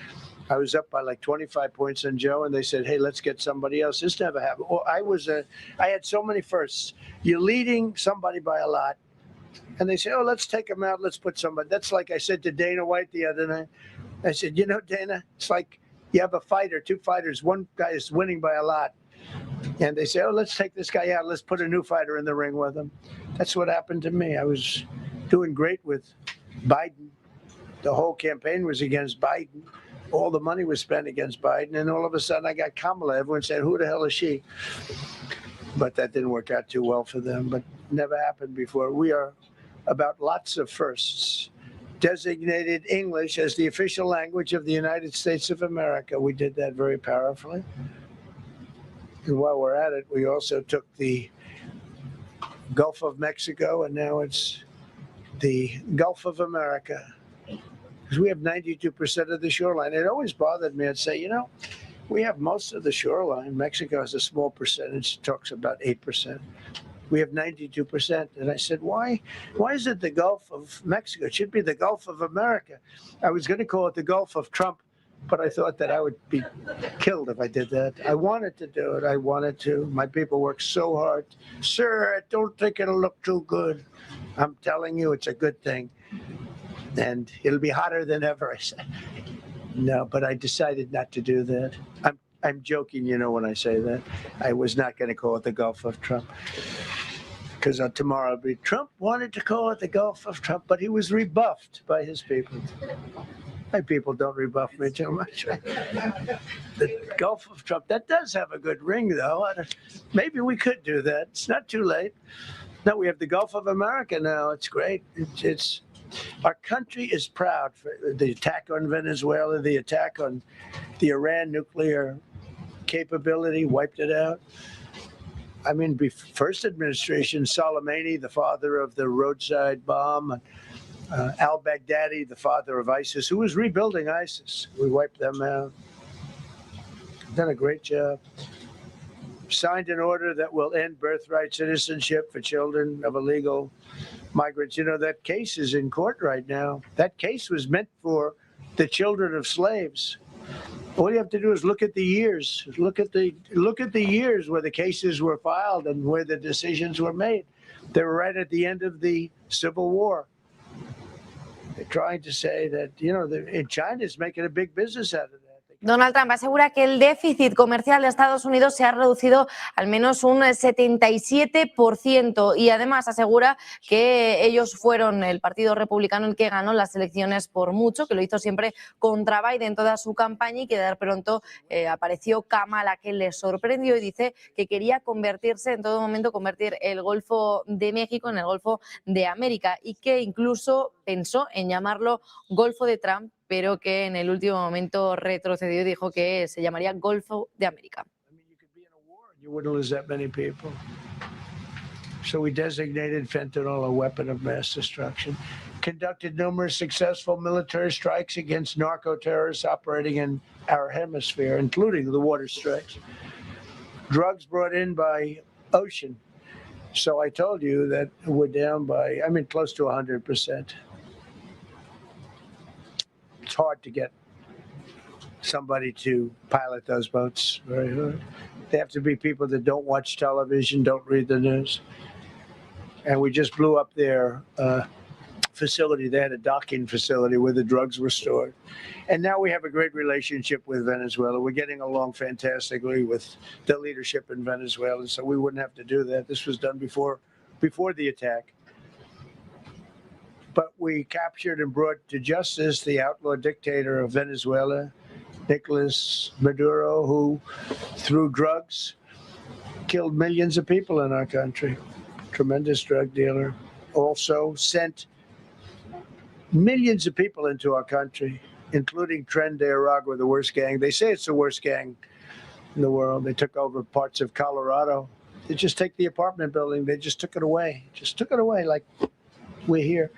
I was up by like 25 points on Joe, and they said, hey, let's get somebody else. This never happened. I had so many firsts. You're leading somebody by a lot, and they say, oh, let's take him out. Let's put somebody. That's like I said to Dana White the other night. I said, you know, Dana, it's like you have a fighter, two fighters. One guy is winning by a lot. And they say, oh, let's take this guy out. Let's put a new fighter in the ring with him. That's what happened to me. I was doing great with Biden. The whole campaign was against Biden. All the money was spent against Biden. And all of a sudden I got Kamala. Everyone said, who the hell is she? But that didn't work out too well for them. But never happened before. We are about lots of firsts. Designated English as the official language of the United States of America. We did that very powerfully. And while we're at it, we also took the Gulf of Mexico, and now it's the Gulf of America. Because we have 92% of the shoreline. It always bothered me. I'd say, you know, we have most of the shoreline. Mexico has a small percentage. It talks about 8%. We have 92%. And I said, why is it the Gulf of Mexico? It should be the Gulf of America. I was going to call it the Gulf of Trump, but I thought that I would be killed if I did that. I wanted to do it. I wanted to. My people worked so hard. Sir, I don't think it'll look too good. I'm telling you, it's a good thing. And it'll be hotter than ever, I said. No, but I decided not to do that. I'm joking, you know, when I say that. I was not going to call it the Gulf of Trump. Because tomorrow it'll be, Trump wanted to call it the Gulf of Trump, but he was rebuffed by his people. My people don't rebuff me too much. The Gulf of Trump, that does have a good ring, though. Maybe we could do that. It's not too late. No, we have the Gulf of America now. It's great. It's our country is proud for the attack on Venezuela, the attack on the Iran nuclear capability, wiped it out. I mean, first administration, Soleimani, the father of the roadside bomb, al-Baghdadi, the father of ISIS, who was rebuilding ISIS. We wiped them out. Done a great job. Signed an order that will end birthright citizenship for children of illegal migrants. You know, that case is in court right now. That case was meant for the children of slaves. All you have to do is look at the years. Look at the years where the cases were filed and where the decisions were made. They were right at the end of the Civil War. They're trying to say that, you know, China is making a big business out of that. Donald Trump asegura que el déficit comercial de Estados Unidos se ha reducido al menos un 77% y además asegura que ellos fueron el Partido Republicano el que ganó las elecciones por mucho, que lo hizo siempre contra Biden toda su campaña y que de pronto apareció Kamala, que le sorprendió y dice que quería convertirse en todo momento, convertir el Golfo de México en el Golfo de América y que incluso pensó en llamarlo Golfo de Trump, pero que en el último momento retrocedió y dijo que se llamaría Golfo de América. You wouldn't lose that many people. So we designated fentanyl a weapon of mass destruction. Conducted numerous successful military strikes against narco-terrorists operating in our hemisphere, including the water strikes. Drugs brought in by ocean. So I told you that we're down by, I mean, close to 100%. It's hard to get somebody to pilot those boats. Very hard. They have to be people that don't watch television, don't read the news. And we just blew up their facility. They had a docking facility where the drugs were stored. And now we have a great relationship with Venezuela. We're getting along fantastically with the leadership in Venezuela, so we wouldn't have to do that. This was done before the attack. But we captured and brought to justice the outlaw dictator of Venezuela, Nicolas Maduro, who, through drugs, killed millions of people in our country. Tremendous drug dealer. Also sent millions of people into our country, including Tren de Aragua, the worst gang. They say it's the worst gang in the world. They took over parts of Colorado. They just take the apartment building. They just took it away. Just took it away like we're here.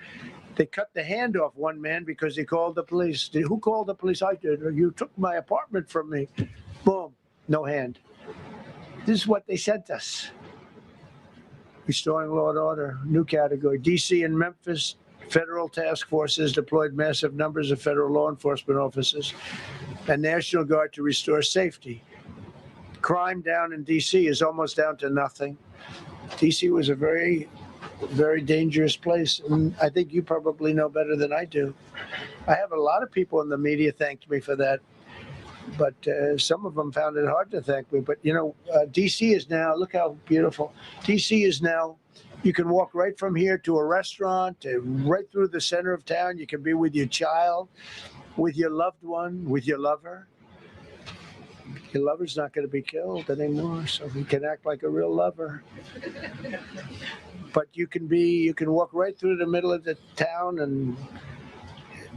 They cut the hand off one man because he called the police. Who called the police? I did. You took my apartment from me. Boom, no hand. This is what they sent us. Restoring law and order, new category. D.C. and Memphis, federal task forces deployed massive numbers of federal law enforcement officers and National Guard to restore safety. Crime down in D.C. is almost down to nothing. D.C. was a very dangerous place. And I think you probably know better than I do. I have a lot of people in the media thanked me for that, but some of them found it hard to thank me. But, you know, D.C. is now, look how beautiful. D.C. is now, you can walk right from here to a restaurant, right through the center of town. You can be with your child, with your loved one, with your lover. Your lover's not going to be killed anymore, so he can act like a real lover. But you can walk right through the middle of the town, and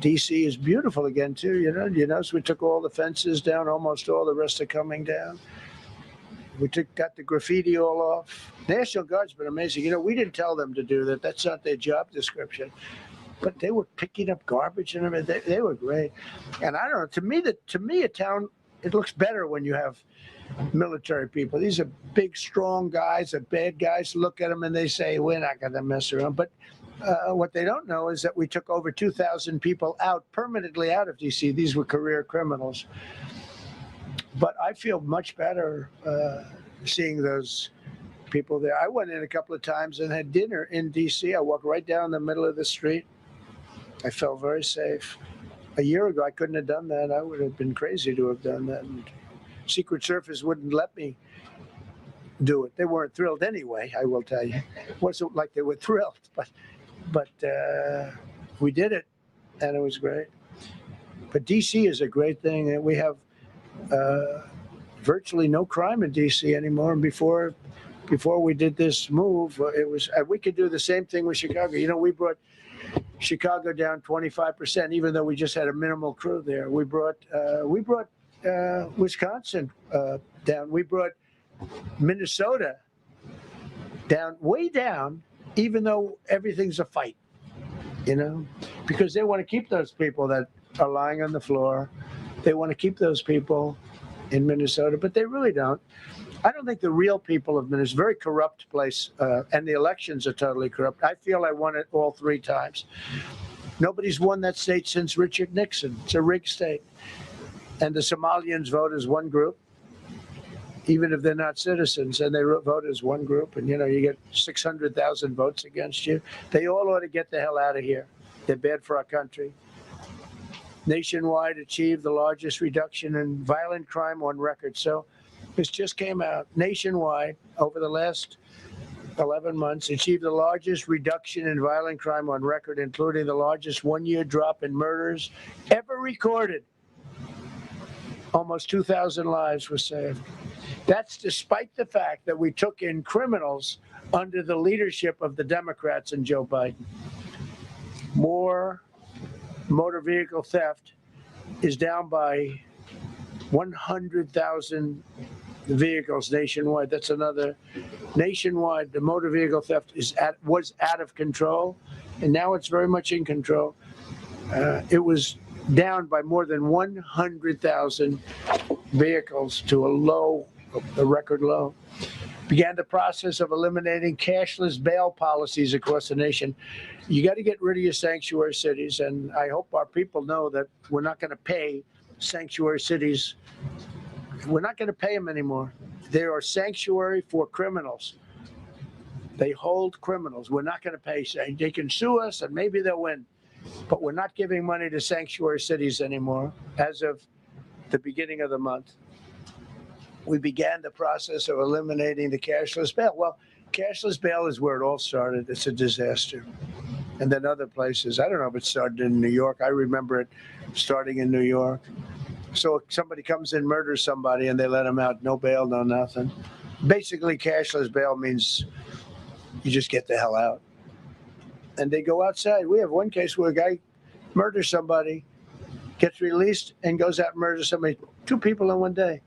D.C. is beautiful again too. You notice we took all the fences down, almost all. The rest are coming down. We got the graffiti all off. National Guard's been amazing. You know, we didn't tell them to do that. That's not their job description. But they were picking up garbage and everything. They were great. And I don't know. To me, a town, it looks better when you have military people. These are big, strong guys, are bad guys. Look at them and they say, we're not going to mess around. But what they don't know is that we took over 2,000 people permanently out of D.C. These were career criminals. But I feel much better seeing those people there. I went in a couple of times and had dinner in D.C. I walked right down the middle of the street. I felt very safe. A year ago, I couldn't have done that. I would have been crazy to have done that. And Secret Service wouldn't let me do it. They weren't thrilled anyway, I will tell you. It wasn't like they were thrilled, but we did it, and it was great. But D.C. is a great thing. We have virtually no crime in D.C. anymore. And before we did this move, it was we could do the same thing with Chicago. You know, we brought Chicago down 25%, even though we just had a minimal crew there. We brought Wisconsin down. We brought Minnesota down, way down, even though everything's a fight, you know, because they want to keep those people that are lying on the floor. They want to keep those people in Minnesota, but they really don't. I don't think the real people of Minnesota, it's a very corrupt place, and the elections are totally corrupt. I feel I won it all 3 times. Nobody's won that state since Richard Nixon. It's a rigged state. And the Somalians vote as one group, even if they're not citizens, and they vote as one group, and you know, you get 600,000 votes against you. They all ought to get the hell out of here. They're bad for our country. Nationwide achieved the largest reduction in violent crime on record. So this just came out. Nationwide, over the last 11 months, achieved the largest reduction in violent crime on record, including the largest one-year drop in murders ever recorded. Almost 2,000 lives were saved. That's despite the fact that we took in criminals under the leadership of the Democrats and Joe Biden. More motor vehicle theft is down by 100,000 vehicles nationwide. That's another nationwide. The motor vehicle theft was out of control, and now it's very much in control. It was down by more than 100,000 vehicles to a record low. Began the process of eliminating cashless bail policies across the nation. You got to get rid of your sanctuary cities, and I hope our people know that we're not going to pay sanctuary cities. We're not going to pay them anymore. They are sanctuary for criminals. They hold criminals. We're not going to pay. They can sue us, and maybe they'll win. But we're not giving money to sanctuary cities anymore as of the beginning of the month. We began the process of eliminating the cashless bail. Well, cashless bail is where it all started. It's a disaster. And then other places, I don't know if it started in New York. I remember it starting in New York. So if somebody comes in, murders somebody, and they let them out, no bail, no nothing. Basically, cashless bail means you just get the hell out. And they go outside. We have one case where a guy murders somebody, gets released, and goes out and murders somebody. 2 people in one day.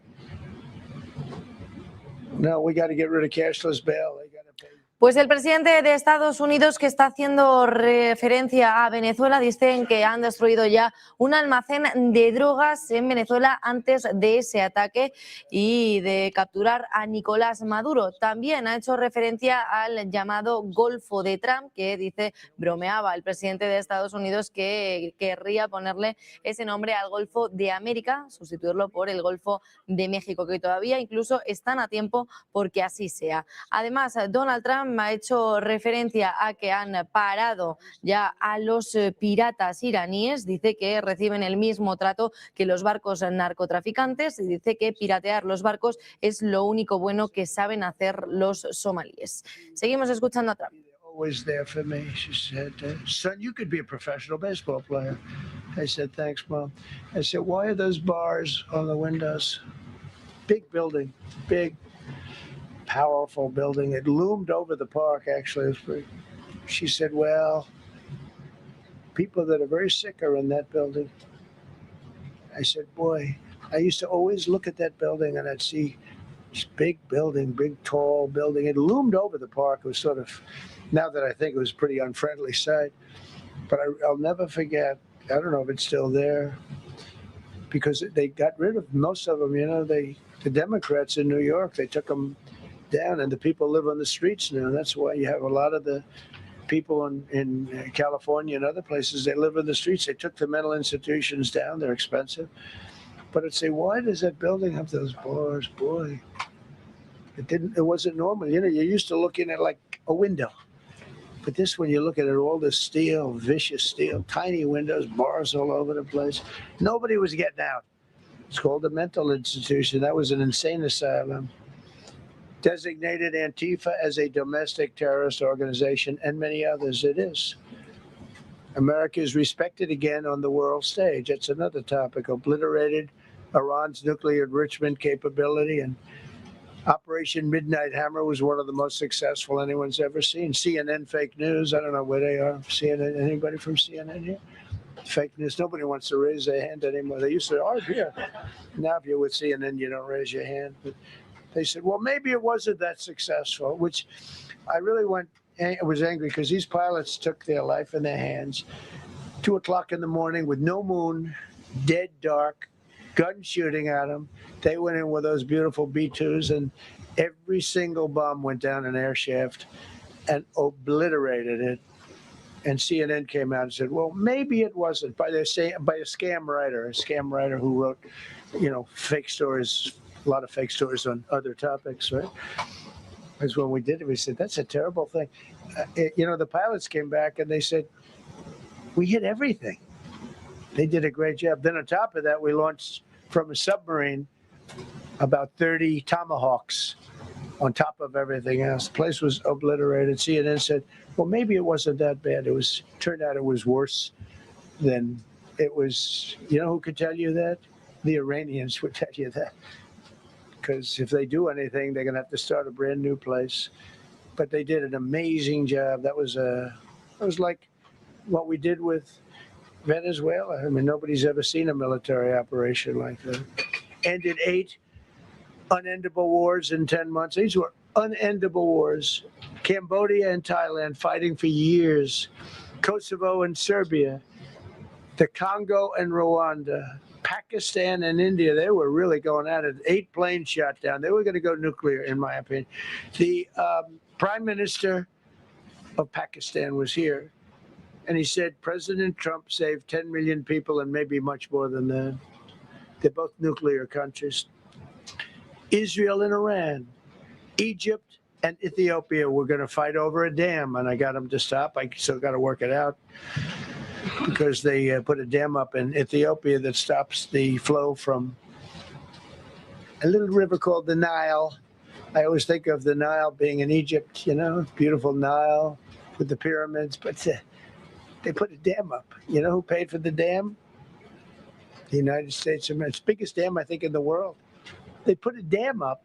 No, we got to get rid of cashless bail. They got to pay. Pues el presidente de Estados Unidos, que está haciendo referencia a Venezuela, dicen que han destruido ya un almacén de drogas en Venezuela antes de ese ataque y de capturar a Nicolás Maduro. También ha hecho referencia al llamado Golfo de Trump, que dice, bromeaba el presidente de Estados Unidos que querría ponerle ese nombre al Golfo de América, sustituirlo por el Golfo de México, que todavía incluso están a tiempo porque así sea. Además, Donald Trump ha hecho referencia a que han parado ya a los piratas iraníes. Dice que reciben el mismo trato que los barcos narcotraficantes y dice que piratear los barcos es lo único bueno que saben hacer los somalíes. Seguimos escuchando a Trump. Always there for me. She said, son, you could be a professional baseball player. I said, thanks, Mom. I said, why are those bars on the windows? Big building, big, powerful building. It loomed over the park, actually. She said, well, people that are very sick are in that building. I said, boy, I used to always look at that building and I'd see this big building, big, tall building. It loomed over the park. It was sort of, now that I think it was a pretty unfriendly sight. But I'll never forget, I don't know if it's still there, because they got rid of most of them, you know, the Democrats in New York, they took them down, and the people live on the streets now. That's why you have a lot of the people in California and other places, they live on the streets. They took the mental institutions down. They're expensive. But I'd say, why does that building have those bars? Boy, it wasn't normal. You know, you're used to looking at like a window. But this one, you look at it, all this steel, vicious steel, tiny windows, bars all over the place. Nobody was getting out. It's called a mental institution. That was an insane asylum. Designated Antifa as a domestic terrorist organization, and many others. It is. America is respected again on the world stage. That's another topic. Obliterated Iran's nuclear enrichment capability, and Operation Midnight Hammer was one of the most successful anyone's ever seen. CNN fake news. I don't know where they are. CNN. Anybody from CNN here? Fake news. Nobody wants to raise their hand anymore. They used to, oh, yeah. Now, if you're with CNN, you don't raise your hand. But they said, well, maybe it wasn't that successful, which I really was angry because these pilots took their life in their hands. 2 o'clock in the morning with no moon, dead dark, gun shooting at them. They went in with those beautiful B-2s, and every single bomb went down an air shaft and obliterated it. And CNN came out and said, well, maybe it wasn't, by a scam writer who wrote, fake stories, a lot of fake stories on other topics, right? Because when we did it, we said, that's a terrible thing. The pilots came back and they said, we hit everything. They did a great job. Then on top of that, we launched from a submarine about 30 Tomahawks on top of everything else. The place was obliterated. CNN said, well, maybe it wasn't that bad. Turned out it was worse than it was. You know who could tell you that? The Iranians would tell you that. Because if they do anything, they're going to have to start a brand new place. But they did an amazing job. That was like what we did with Venezuela. I mean, nobody's ever seen a military operation like that. Ended 8 unendable wars in 10 months. These were unendable wars. Cambodia and Thailand fighting for years. Kosovo and Serbia. The Congo and Rwanda. Pakistan and India, they were really going at it. 8 planes shot down. They were going to go nuclear, in my opinion. The Prime Minister of Pakistan was here, and he said President Trump saved 10 million people and maybe much more than that. They're both nuclear countries. Israel and Iran, Egypt and Ethiopia were going to fight over a dam, and I got them to stop. I still got to work it out because they put a dam up in Ethiopia that stops the flow from a little river called the Nile. I always think of the Nile being in Egypt, beautiful Nile with the pyramids, but they put a dam up. You know who paid for the dam? The United States of America. It's the biggest dam, I think, in the world. They put a dam up.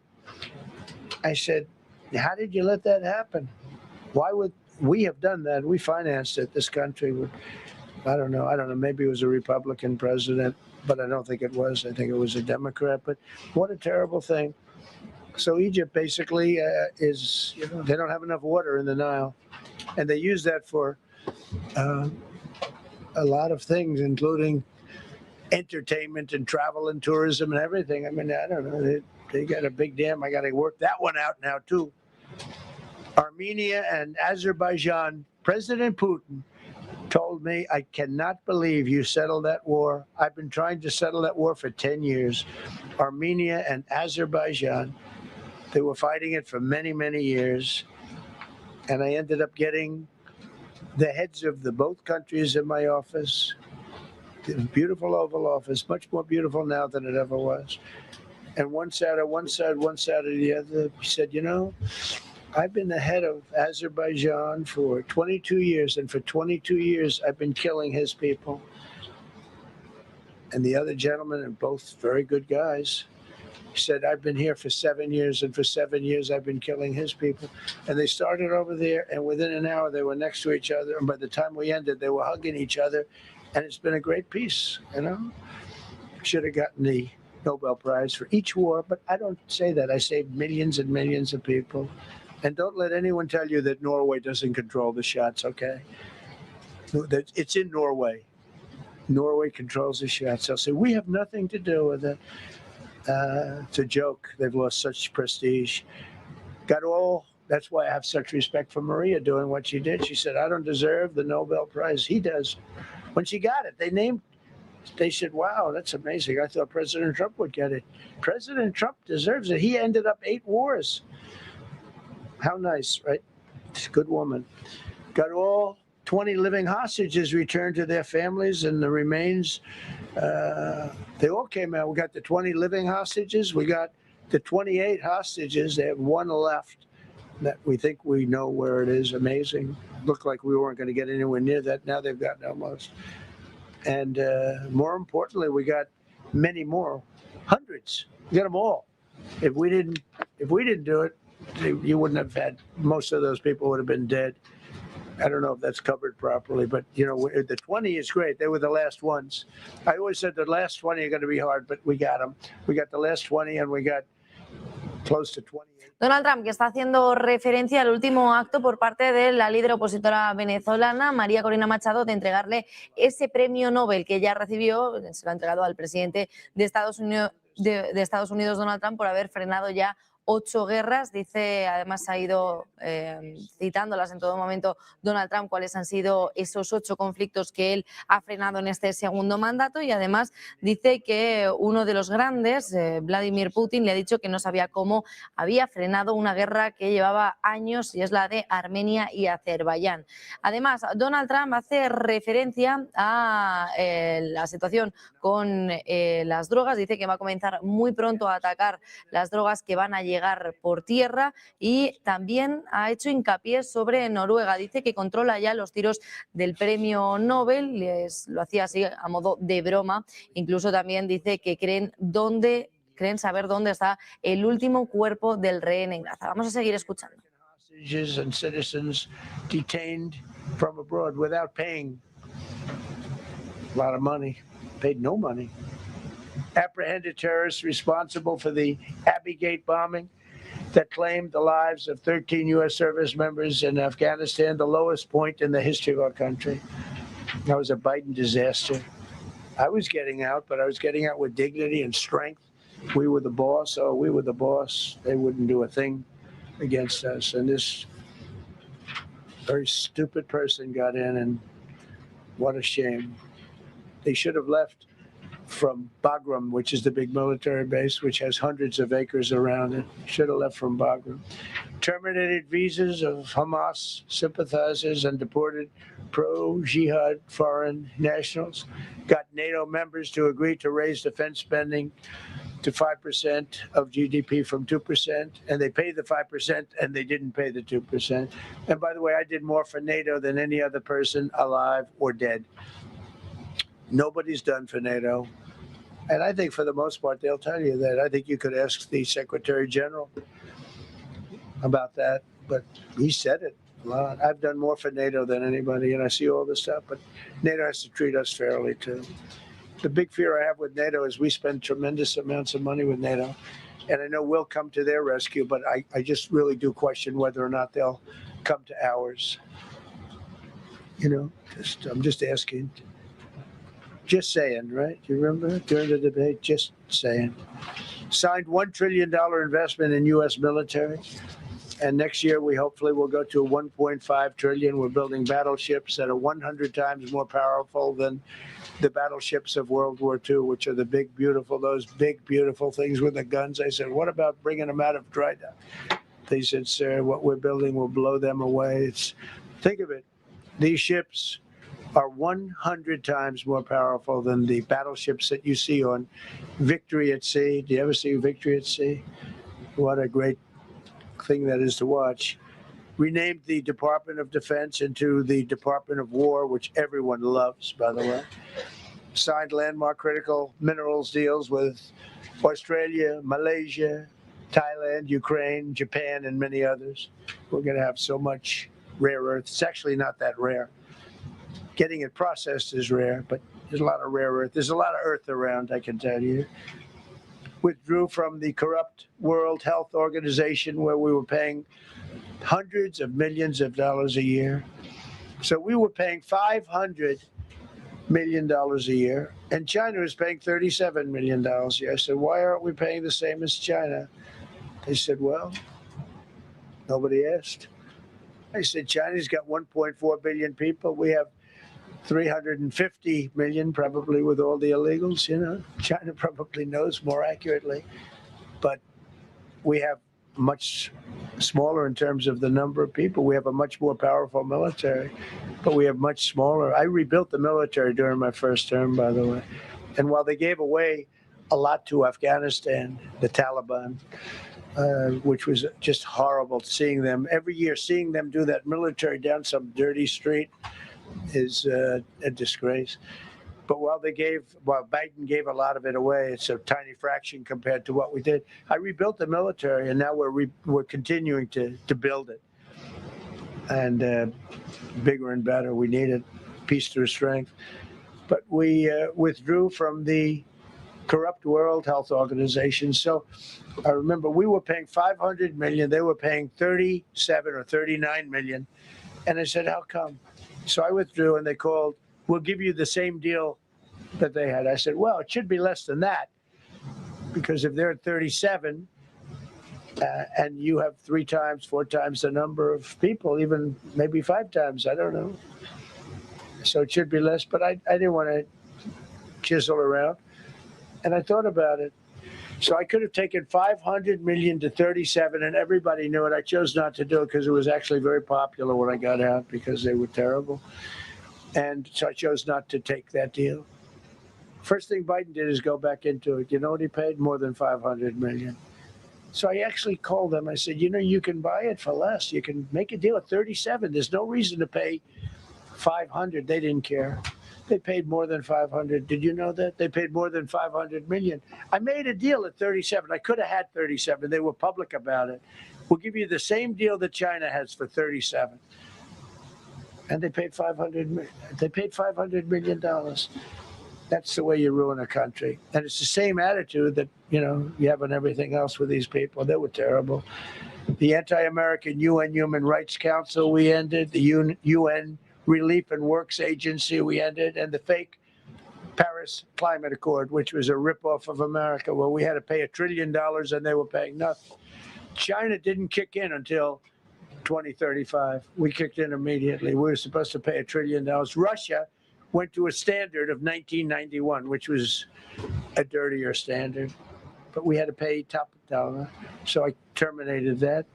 I said, how did you let that happen? Why would we have done that? We financed it. This country would, I don't know. Maybe it was a Republican president, but I don't think it was. I think it was a Democrat. But what a terrible thing. So Egypt basically is, they don't have enough water in the Nile. And they use that for a lot of things, including entertainment and travel and tourism and everything. I mean, I don't know. They got a big dam. I got to work that one out now, too. Armenia and Azerbaijan, President Putin told me, I cannot believe you settled that war. I've been trying to settle that war for 10 years. Armenia and Azerbaijan, they were fighting it for many, many years. And I ended up getting the heads of both countries in my office. Beautiful Oval Office, much more beautiful now than it ever was. And one sat at one side, one sat at the other. He said, I've been the head of Azerbaijan for 22 years, and for 22 years, I've been killing his people. And the other gentleman, and both very good guys, said, I've been here for 7 years, and for 7 years, I've been killing his people. And they started over there, and within an hour, they were next to each other. And by the time we ended, they were hugging each other. And it's been a great peace, Should have gotten the Nobel Prize for each war, but I don't say that. I saved millions and millions of people. And don't let anyone tell you that Norway doesn't control the shots, okay? It's in Norway. Norway controls the shots. They'll say, we have nothing to do with it. It's a joke. They've lost such prestige. That's why I have such respect for Maria doing what she did. She said, I don't deserve the Nobel Prize. He does. When she got it, they said, wow, that's amazing. I thought President Trump would get it. President Trump deserves it. He ended up 8 wars. How nice, right? She's a good woman. Got all 20 living hostages returned to their families, and the remains, they all came out. We got the 20 living hostages. We got the 28 hostages. They have one left that we think we know where it is. Amazing. Looked like we weren't going to get anywhere near that. Now they've gotten almost. And more importantly, we got many more, hundreds. We got them all. If we didn't do it, you wouldn't have had, most of those people would have been dead. I don't know if that's covered properly, but you know, the 20 is great. They were the last ones. I always said the last 20 are going to be hard, but we got them. We got the last 20 and we got close to 28. Donald Trump, que está haciendo referencia al último acto por parte de la líder opositora venezolana, María Corina Machado, de entregarle ese premio Nobel que ya recibió, se lo ha entregado al presidente de Estados Unidos, Donald Trump, por haber frenado ya 8 guerras. Dice, además ha ido citándolas en todo momento Donald Trump, cuáles han sido esos 8 conflictos que él ha frenado en este segundo mandato, y además dice que uno de los grandes, Vladimir Putin, le ha dicho que no sabía cómo había frenado una guerra que llevaba años, y es la de Armenia y Azerbaiyán. Además, Donald Trump hace referencia a la situación con las drogas. Dice que va a comenzar muy pronto a atacar las drogas que van a llegar por tierra, y también ha hecho hincapié sobre Noruega. Dice que controla ya los tiros del premio Nobel, lo hacía así a modo de broma. Incluso también dice que creen saber dónde está el último cuerpo del rehén en Gaza. Vamos a seguir escuchando. And citizens detained from abroad without paying a lot of money, paid no money. Apprehended terrorists responsible for the Abbey Gate bombing that claimed the lives of 13 U.S. service members in Afghanistan, the lowest point in the history of our country. That was a Biden disaster. I was getting out, but I was getting out with dignity and strength. We were the boss. Oh, we were the boss. They wouldn't do a thing against us. And this very stupid person got in, and what a shame. They should have left from Bagram, which is the big military base, which has hundreds of acres around it. Should have left from Bagram. Terminated visas of Hamas sympathizers and deported pro-jihad foreign nationals. Got NATO members to agree to raise defense spending to 5% of GDP from 2%, and they paid the 5% and they didn't pay the 2%. And by the way, I did more for NATO than any other person alive or dead. Nobody's done for NATO. And I think for the most part, they'll tell you that. I think you could ask the Secretary General about that, but he said it a lot. I've done more for NATO than anybody, and I see all this stuff, but NATO has to treat us fairly too. The big fear I have with NATO is we spend tremendous amounts of money with NATO, and I know we'll come to their rescue, but I just really do question whether or not they'll come to ours. You know, I'm just asking. Just saying, right? You remember during the debate? Just saying. Signed $1 trillion investment in U.S. military. And next year, we hopefully will go to $1.5 trillion. We're building battleships that are 100 times more powerful than the battleships of World War II, which are the big, beautiful, those big, beautiful things with the guns. I said, what about bringing them out of dry dock? They said, sir, what we're building will blow them away. Think of it. These ships are 100 times more powerful than the battleships that you see on Victory at Sea. Do you ever see Victory at Sea? What a great thing that is to watch. Renamed the Department of Defense into the Department of War, which everyone loves, by the way. Signed landmark critical minerals deals with Australia, Malaysia, Thailand, Ukraine, Japan, and many others. We're going to have so much rare earth. It's actually not that rare. Getting it processed is rare, but there's a lot of rare earth. There's a lot of earth around, I can tell you. Withdrew from the corrupt World Health Organization, where we were paying hundreds of millions of dollars a year. So we were paying $500 million a year, and China was paying $37 million a year. I said, why aren't we paying the same as China? They said, well, nobody asked. I said, China's got 1.4 billion people. We have 350 million, probably with all the illegals. You know, China probably knows more accurately, but we have much smaller in terms of the number of people. We have a much more powerful military, but we have much smaller. I rebuilt the military during my first term, by the way. And while they gave away a lot to Afghanistan, the Taliban, which was just horrible seeing them every year, seeing them do that military down some dirty street is a disgrace. But while Biden gave a lot of it away, it's a tiny fraction compared to what we did. I rebuilt the military, and now we're continuing to build it, and bigger and better. We need it, peace through strength. But we withdrew from the corrupt World Health Organization. So I remember we were paying $500 million. They were paying 37 or 39 million. And I said, how come? So I withdrew, and they called, we'll give you the same deal that they had. I said, well, it should be less than that, because if they're at 37 and you have 3 times, 4 times the number of people, even maybe 5 times, I don't know. So it should be less, but I didn't want to chisel around. And I thought about it. So I could have taken 500 million to 37, and everybody knew it. I chose not to do it because it was actually very popular when I got out, because they were terrible. And so I chose not to take that deal. First thing Biden did is go back into it. You know what he paid? More than 500 million. So I actually called them. I said, you know, you can buy it for less. You can make a deal at 37. There's no reason to pay 500. They didn't care. They paid more than 500. Did you know that? They paid more than 500 million. I made a deal at 37. I could have had 37. They were public about it. We'll give you the same deal that China has for 37. And they paid $500 million. That's the way you ruin a country. And it's the same attitude that, you know, you have on everything else with these people. They were terrible. The anti-American UN Human Rights Council we ended, the UN Relief and Works Agency we ended, and the fake Paris Climate Accord, which was a ripoff of America, where we had to pay $1 trillion and they were paying nothing. China didn't kick in until 2035. We kicked in immediately. We were supposed to pay $1 trillion. Russia went to a standard of 1991, which was a dirtier standard, but we had to pay top dollar. So I terminated that.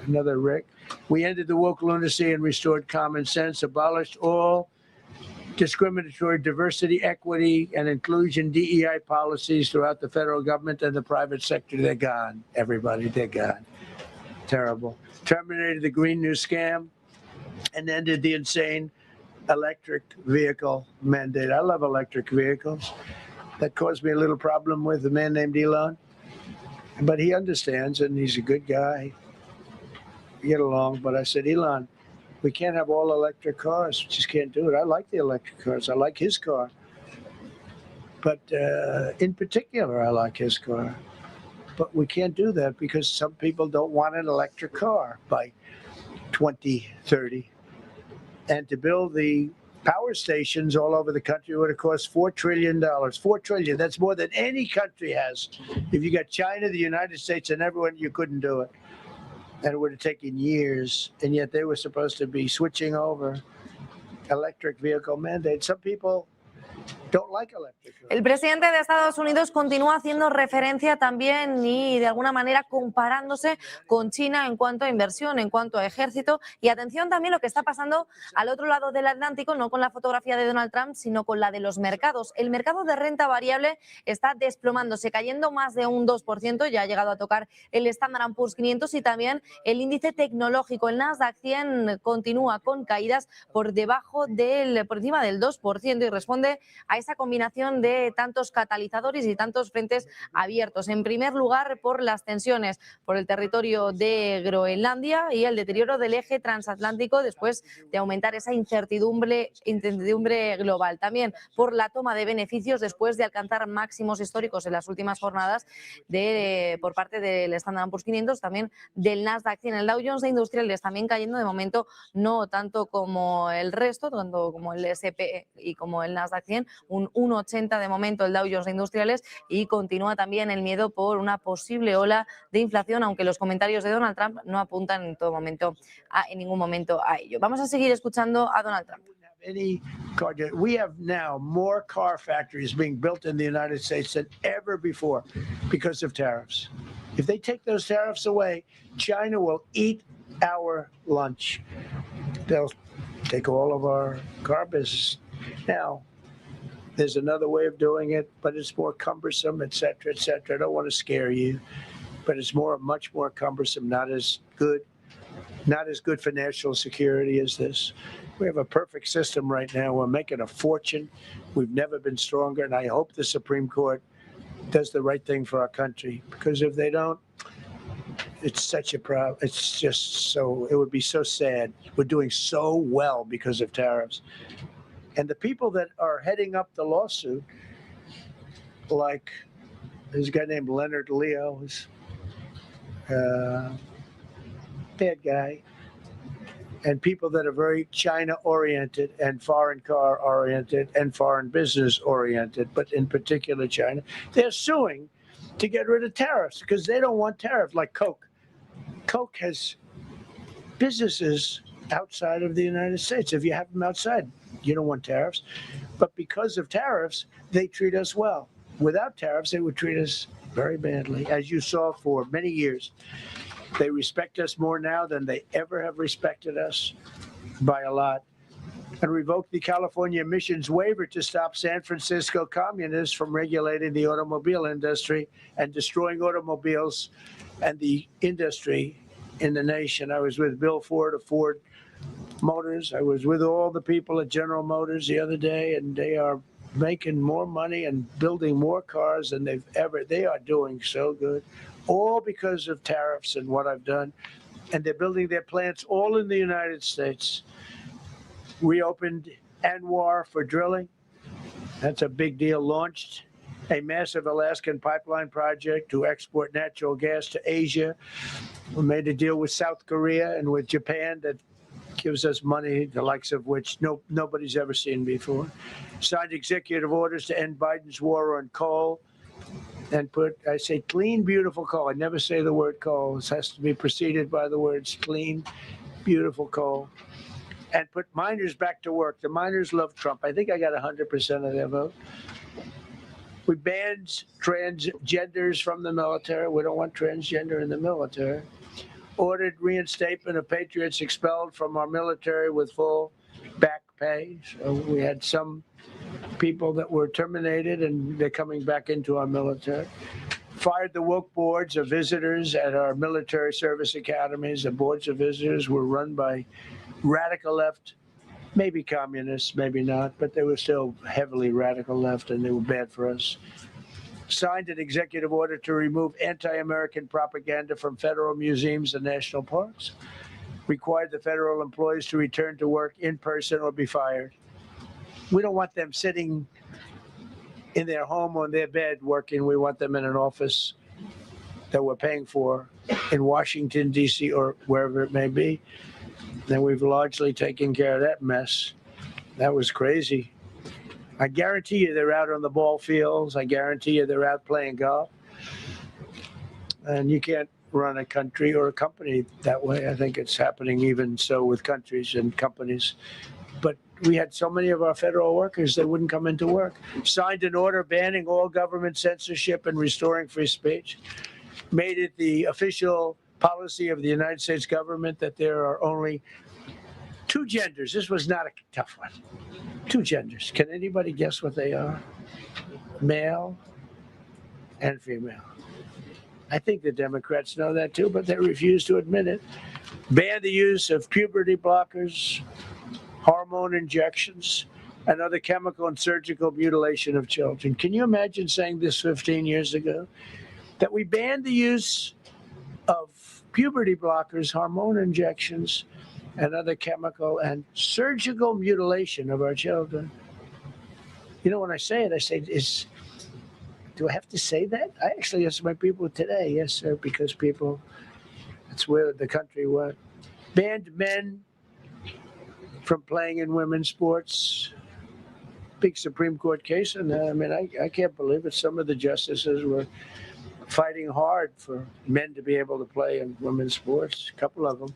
Another Rick. We ended the woke lunacy and restored common sense, abolished all discriminatory diversity, equity, and inclusion DEI policies throughout the federal government and the private sector. They're gone, everybody, they're gone. Terrible. Terminated the Green New Scam and ended the insane electric vehicle mandate. I love electric vehicles. That caused me a little problem with a man named Elon, but he understands, and he's a good guy. We get along, but I said, Elon, we can't have all electric cars. We just can't do it. I like the electric cars. I like his car. But in particular, I like his car. But we can't do that because some people don't want an electric car by 2030. And to build the power stations all over the country would have cost $4 trillion. $4 trillion. That's more than any country has. If you got China, the United States, and everyone, you couldn't do it. And it would have taken years. And yet they were supposed to be switching over electric vehicle mandate. Some people don't like electric vehicles. El presidente de Estados Unidos continúa haciendo referencia también y de alguna manera comparándose con China en cuanto a inversión, en cuanto a ejército. Y atención también lo que está pasando al otro lado del Atlántico, no con la fotografía de Donald Trump, sino con la de los mercados. El mercado de renta variable está desplomándose, cayendo más de un 2%, ya ha llegado a tocar el Standard & Poor's 500 y también el índice tecnológico. El Nasdaq 100 continúa con caídas por encima del 2% y responde a esa combinación de tantos catalizadores y tantos frentes abiertos. En primer lugar, por las tensiones por el territorio de Groenlandia y el deterioro del eje transatlántico después de aumentar esa incertidumbre global. También por la toma de beneficios después de alcanzar máximos históricos en las últimas jornadas por parte del Standard & Poor's 500, también del Nasdaq 100. El Dow Jones de Industriales también cayendo de momento, no tanto como el resto, tanto como el S&P y como el Nasdaq 100, un 1,80 de momento el Dow Jones de Industriales, y continúa también el miedo por una posible ola de inflación, aunque los comentarios de Donald Trump no apuntan en ningún momento a ello. Vamos a seguir escuchando a Donald Trump. We have now more car factories being built in the United States than ever before because of tariffs. If they take those tariffs away, China will eat our lunch. They'll take all of our car business. Now, there's another way of doing it, but it's more cumbersome, et cetera, et cetera. I don't want to scare you, but it's much more cumbersome, not as good for national security as this. We have a perfect system right now. We're making a fortune. We've never been stronger, and I hope the Supreme Court does the right thing for our country, because if they don't, it's such a problem. It's just so, it would be so sad. We're doing so well because of tariffs. And the people that are heading up the lawsuit, like there's a guy named Leonard Leo, who's a bad guy, and people that are very China-oriented and foreign car-oriented and foreign business-oriented, but in particular China, they're suing to get rid of tariffs because they don't want tariffs, like Coke. Coke has businesses outside of the United States. If you have them outside, you don't want tariffs. But because of tariffs, they treat us well. Without tariffs, they would treat us very badly, as you saw for many years. They respect us more now than they ever have respected us, by a lot. And revoked the California emissions waiver to stop San Francisco communists from regulating the automobile industry and destroying automobiles and the industry in the nation. I was with Bill Ford of Ford Motors. I was with all the people at General Motors the other day, and they are making more money and building more cars than they are doing so good, all because of tariffs and what I've done. And they're building their plants all in the United States. Reopened Anwar for drilling. That's a big deal. Launched a massive Alaskan pipeline project to export natural gas to Asia. We made a deal with South Korea and with Japan that gives us money, the likes of which nobody's ever seen before. Signed executive orders to end Biden's war on coal and I say clean, beautiful coal. I never say the word coal. This has to be preceded by the words clean, beautiful coal. And put miners back to work. The miners love Trump. I think I got 100% of their vote. We banned transgenders from the military. We don't want transgender in the military. Ordered reinstatement of patriots expelled from our military with full back pay. So we had some people that were terminated and they're coming back into our military. Fired the woke boards of visitors at our military service academies. The boards of visitors were run by radical left, maybe communists, maybe not, but they were still heavily radical left and they were bad for us. Signed an executive order to remove anti-American propaganda from federal museums and national parks. Required the federal employees to return to work in person or be fired. We don't want them sitting in their home on their bed working. We want them in an office that we're paying for in Washington, D.C. or wherever it may be. And we've largely taken care of that mess. That was crazy. I guarantee you they're out on the ball fields. I guarantee you they're out playing golf. And you can't run a country or a company that way. I think it's happening even so with countries and companies. But we had so many of our federal workers that wouldn't come into work. Signed an order banning all government censorship and restoring free speech. Made it the official policy of the United States government that there are only two genders. This was not a tough one. Two genders. Can anybody guess what they are? Male and female. I think the Democrats know that too, but they refuse to admit it. Ban the use of puberty blockers, hormone injections, and other chemical and surgical mutilation of children. Can you imagine saying this 15 years ago? That we banned the use of puberty blockers, hormone injections, and other chemical and surgical mutilation of our children. You know, when I say it, I say, do I have to say that? I actually ask my people today, yes, sir, because that's where the country went. Banned men from playing in women's sports. Big Supreme Court case, and I mean, I can't believe it. Some of the justices were fighting hard for men to be able to play in women's sports, a couple of them.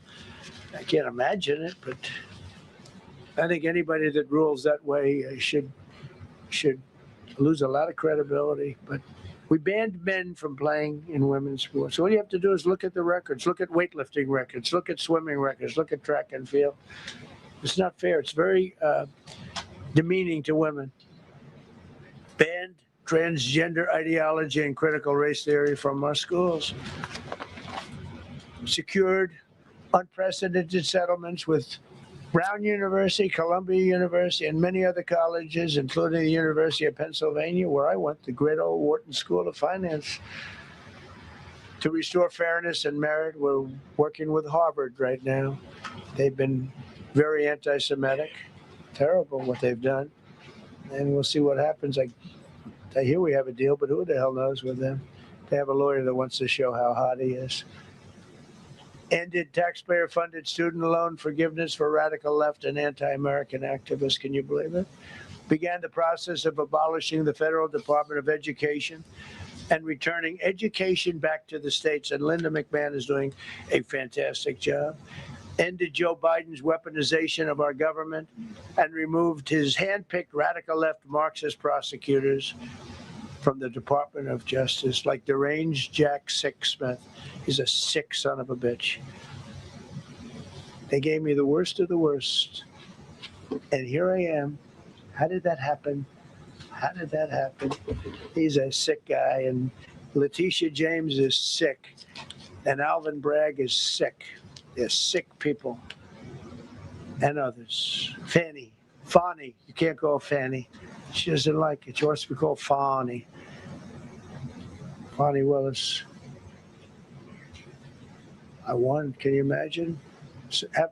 I can't imagine it, but I think anybody that rules that way should lose a lot of credibility. But We banned men from playing in women's sports. So all you have to do is look at the records, look at weightlifting records, look at swimming records, look at track and field. It's not fair. It's very demeaning to women. Banned transgender ideology and critical race theory from our schools. Secured unprecedented settlements with Brown University, Columbia University, and many other colleges, including the University of Pennsylvania, where I went, the great old Wharton School of Finance. To restore fairness and merit, we're working with Harvard right now. They've been very anti-Semitic. Terrible what they've done. And we'll see what happens. I hear we have a deal, but who the hell knows with them? They have a lawyer that wants to show how hot he is. Ended taxpayer-funded student loan forgiveness for radical left and anti-American activists. Can you believe it? Began the process of abolishing the Federal Department of Education and returning education back to the states. And Linda McMahon is doing a fantastic job. Ended Joe Biden's weaponization of our government and removed his hand-picked radical left Marxist prosecutors from the Department of Justice, like deranged Jack Smith. He's a sick son of a bitch. They gave me the worst of the worst. And here I am. How did that happen? How did that happen? He's a sick guy, and Letitia James is sick, and Alvin Bragg is sick. They're sick people. And others. Fani. You can't call Fanny. She doesn't like it. She wants to be called Fani. Fani Willis. I won. Can you imagine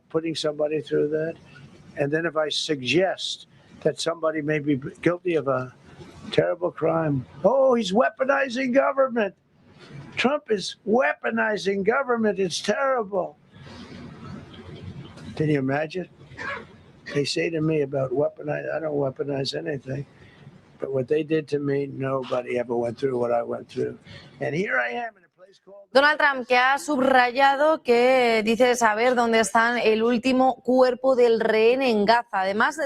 putting somebody through that? And then if I suggest that somebody may be guilty of a terrible crime, oh, he's weaponizing government. Trump is weaponizing government. It's terrible. Can you imagine? They say to me about weaponize, I don't weaponize anything. But what they did to me, nobody ever went through what I went through. And here I am in a place called... Donald Trump, que ha subrayado que dice saber dónde está el último cuerpo del rehén en Gaza. Además,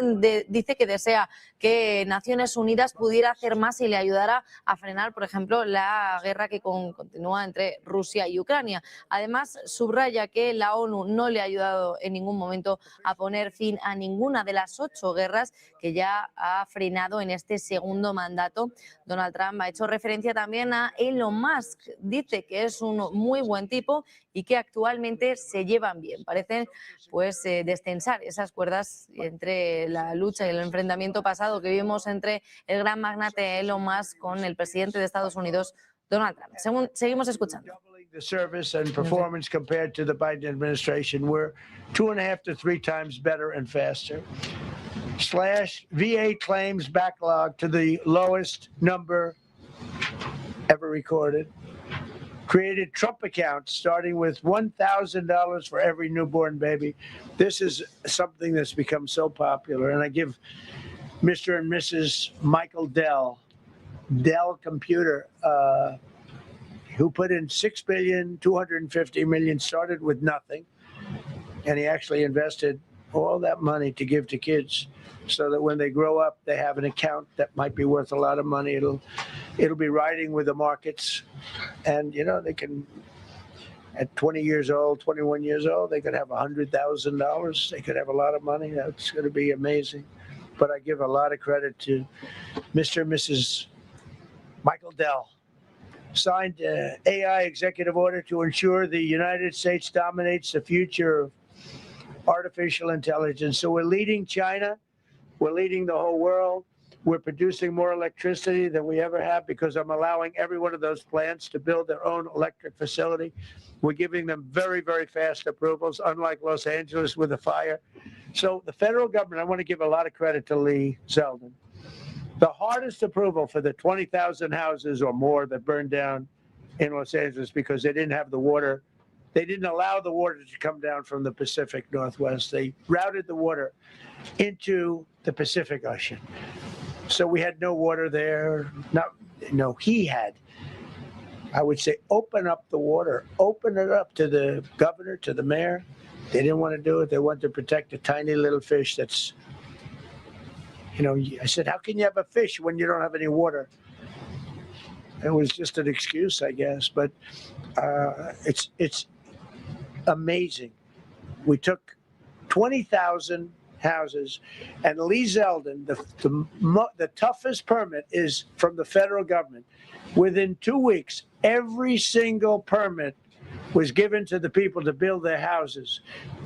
dice que desea que Naciones Unidas pudiera hacer más y le ayudara a frenar, por ejemplo, la guerra que continúa entre Rusia y Ucrania. Además, subraya que la ONU no le ha ayudado en ningún momento a poner fin a ninguna de las 8 guerras que ya ha frenado en este segundo mandato. Donald Trump ha hecho referencia también a Elon Musk. Dice que es un muy buen tipo y que actualmente se llevan bien. Parecen pues destensar esas cuerdas entre la lucha y el enfrentamiento pasado que vimos entre el gran magnate Elon Musk con el presidente de Estados Unidos, Donald Trump. Seguimos escuchando. The service and performance compared to the Biden administration, we're 2.5 to 3 times better and faster. Slash VA claims backlog to the lowest number ever recorded. Created Trump accounts starting with $1,000 for every newborn baby. This is something that's become so popular. And I give Mr. and Mrs. Michael Dell Computer, who put in $6.25 billion, started with nothing. And he actually invested all that money to give to kids so that when they grow up, they have an account that might be worth a lot of money. It'll be riding with the markets. And, you know, they can, at 20 years old, 21 years old, they could have $100,000. They could have a lot of money. That's going to be amazing. But I give a lot of credit to Mr. and Mrs. Michael Dell. Signed an AI executive order to ensure the United States dominates the future of artificial intelligence. So we're leading China. We're leading the whole world. We're producing more electricity than we ever have because I'm allowing every one of those plants to build their own electric facility. We're giving them very, very fast approvals, unlike Los Angeles with the fire. So the federal government, I want to give a lot of credit to Lee Zeldin. The hardest approval for the 20,000 houses or more that burned down in Los Angeles because they didn't have the water. They didn't allow the water to come down from the Pacific Northwest. They routed the water into the Pacific Ocean. So we had no water there. He had. I would say open up the water, open it up to the governor, to the mayor. They didn't want to do it. They wanted to protect a tiny little fish that's, I said, how can you have a fish when you don't have any water? It was just an excuse, I guess. But it's amazing. We took 20,000 houses, and Lee Zeldin, the toughest permit is from the federal government. Within 2 weeks, every single permit was given to the people to build their houses.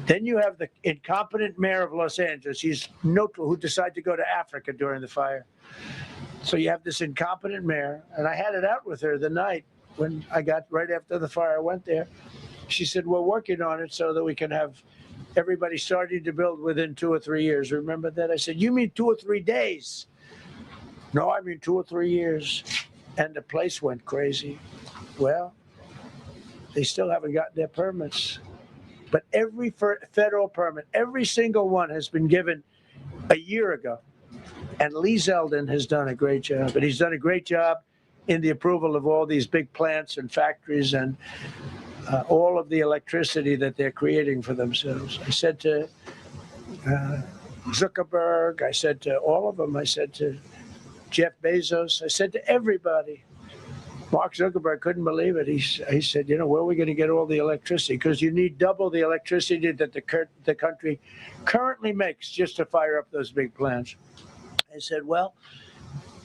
Then you have the incompetent mayor of Los Angeles. He's neutral, who decided to go to Africa during the fire. So you have this incompetent mayor, and I had it out with her the night when I got right after the fire. I went there. She said, we're working on it so that we can have everybody starting to build within 2 or 3 years. Remember that? I said, you mean 2 or 3 days? No, I mean 2 or 3 years. And the place went crazy. Well, they still haven't gotten their permits. But every federal permit, every single one has been given a year ago. And Lee Zeldin has done a great job. And he's done a great job in the approval of all these big plants and factories and all of the electricity that they're creating for themselves. I said to Zuckerberg, I said to all of them, I said to Jeff Bezos, I said to everybody. Mark Zuckerberg couldn't believe it. He said, you know, where are we going to get all the electricity? Because you need double the electricity that the country currently makes just to fire up those big plants. I said, well,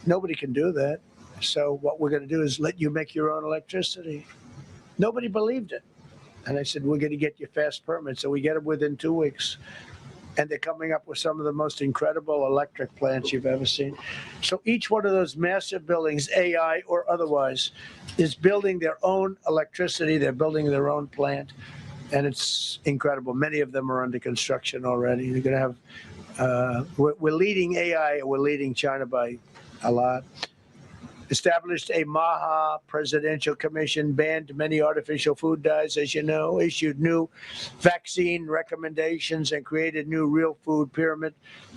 nobody can do that. So what we're going to do is let you make your own electricity. Nobody believed it. And I said, we're going to get you fast permits. So we get them within 2 weeks. And they're coming up with some of the most incredible electric plants you've ever seen. So each one of those massive buildings, AI or otherwise, is building their own electricity. They're building their own plant. And it's incredible. Many of them are under construction already. They're going to have, we're leading AI, we're leading China by a lot. Established a MAHA presidential commission, banned many artificial food dyes, as you know, issued new vaccine recommendations, and created new real food pyramid.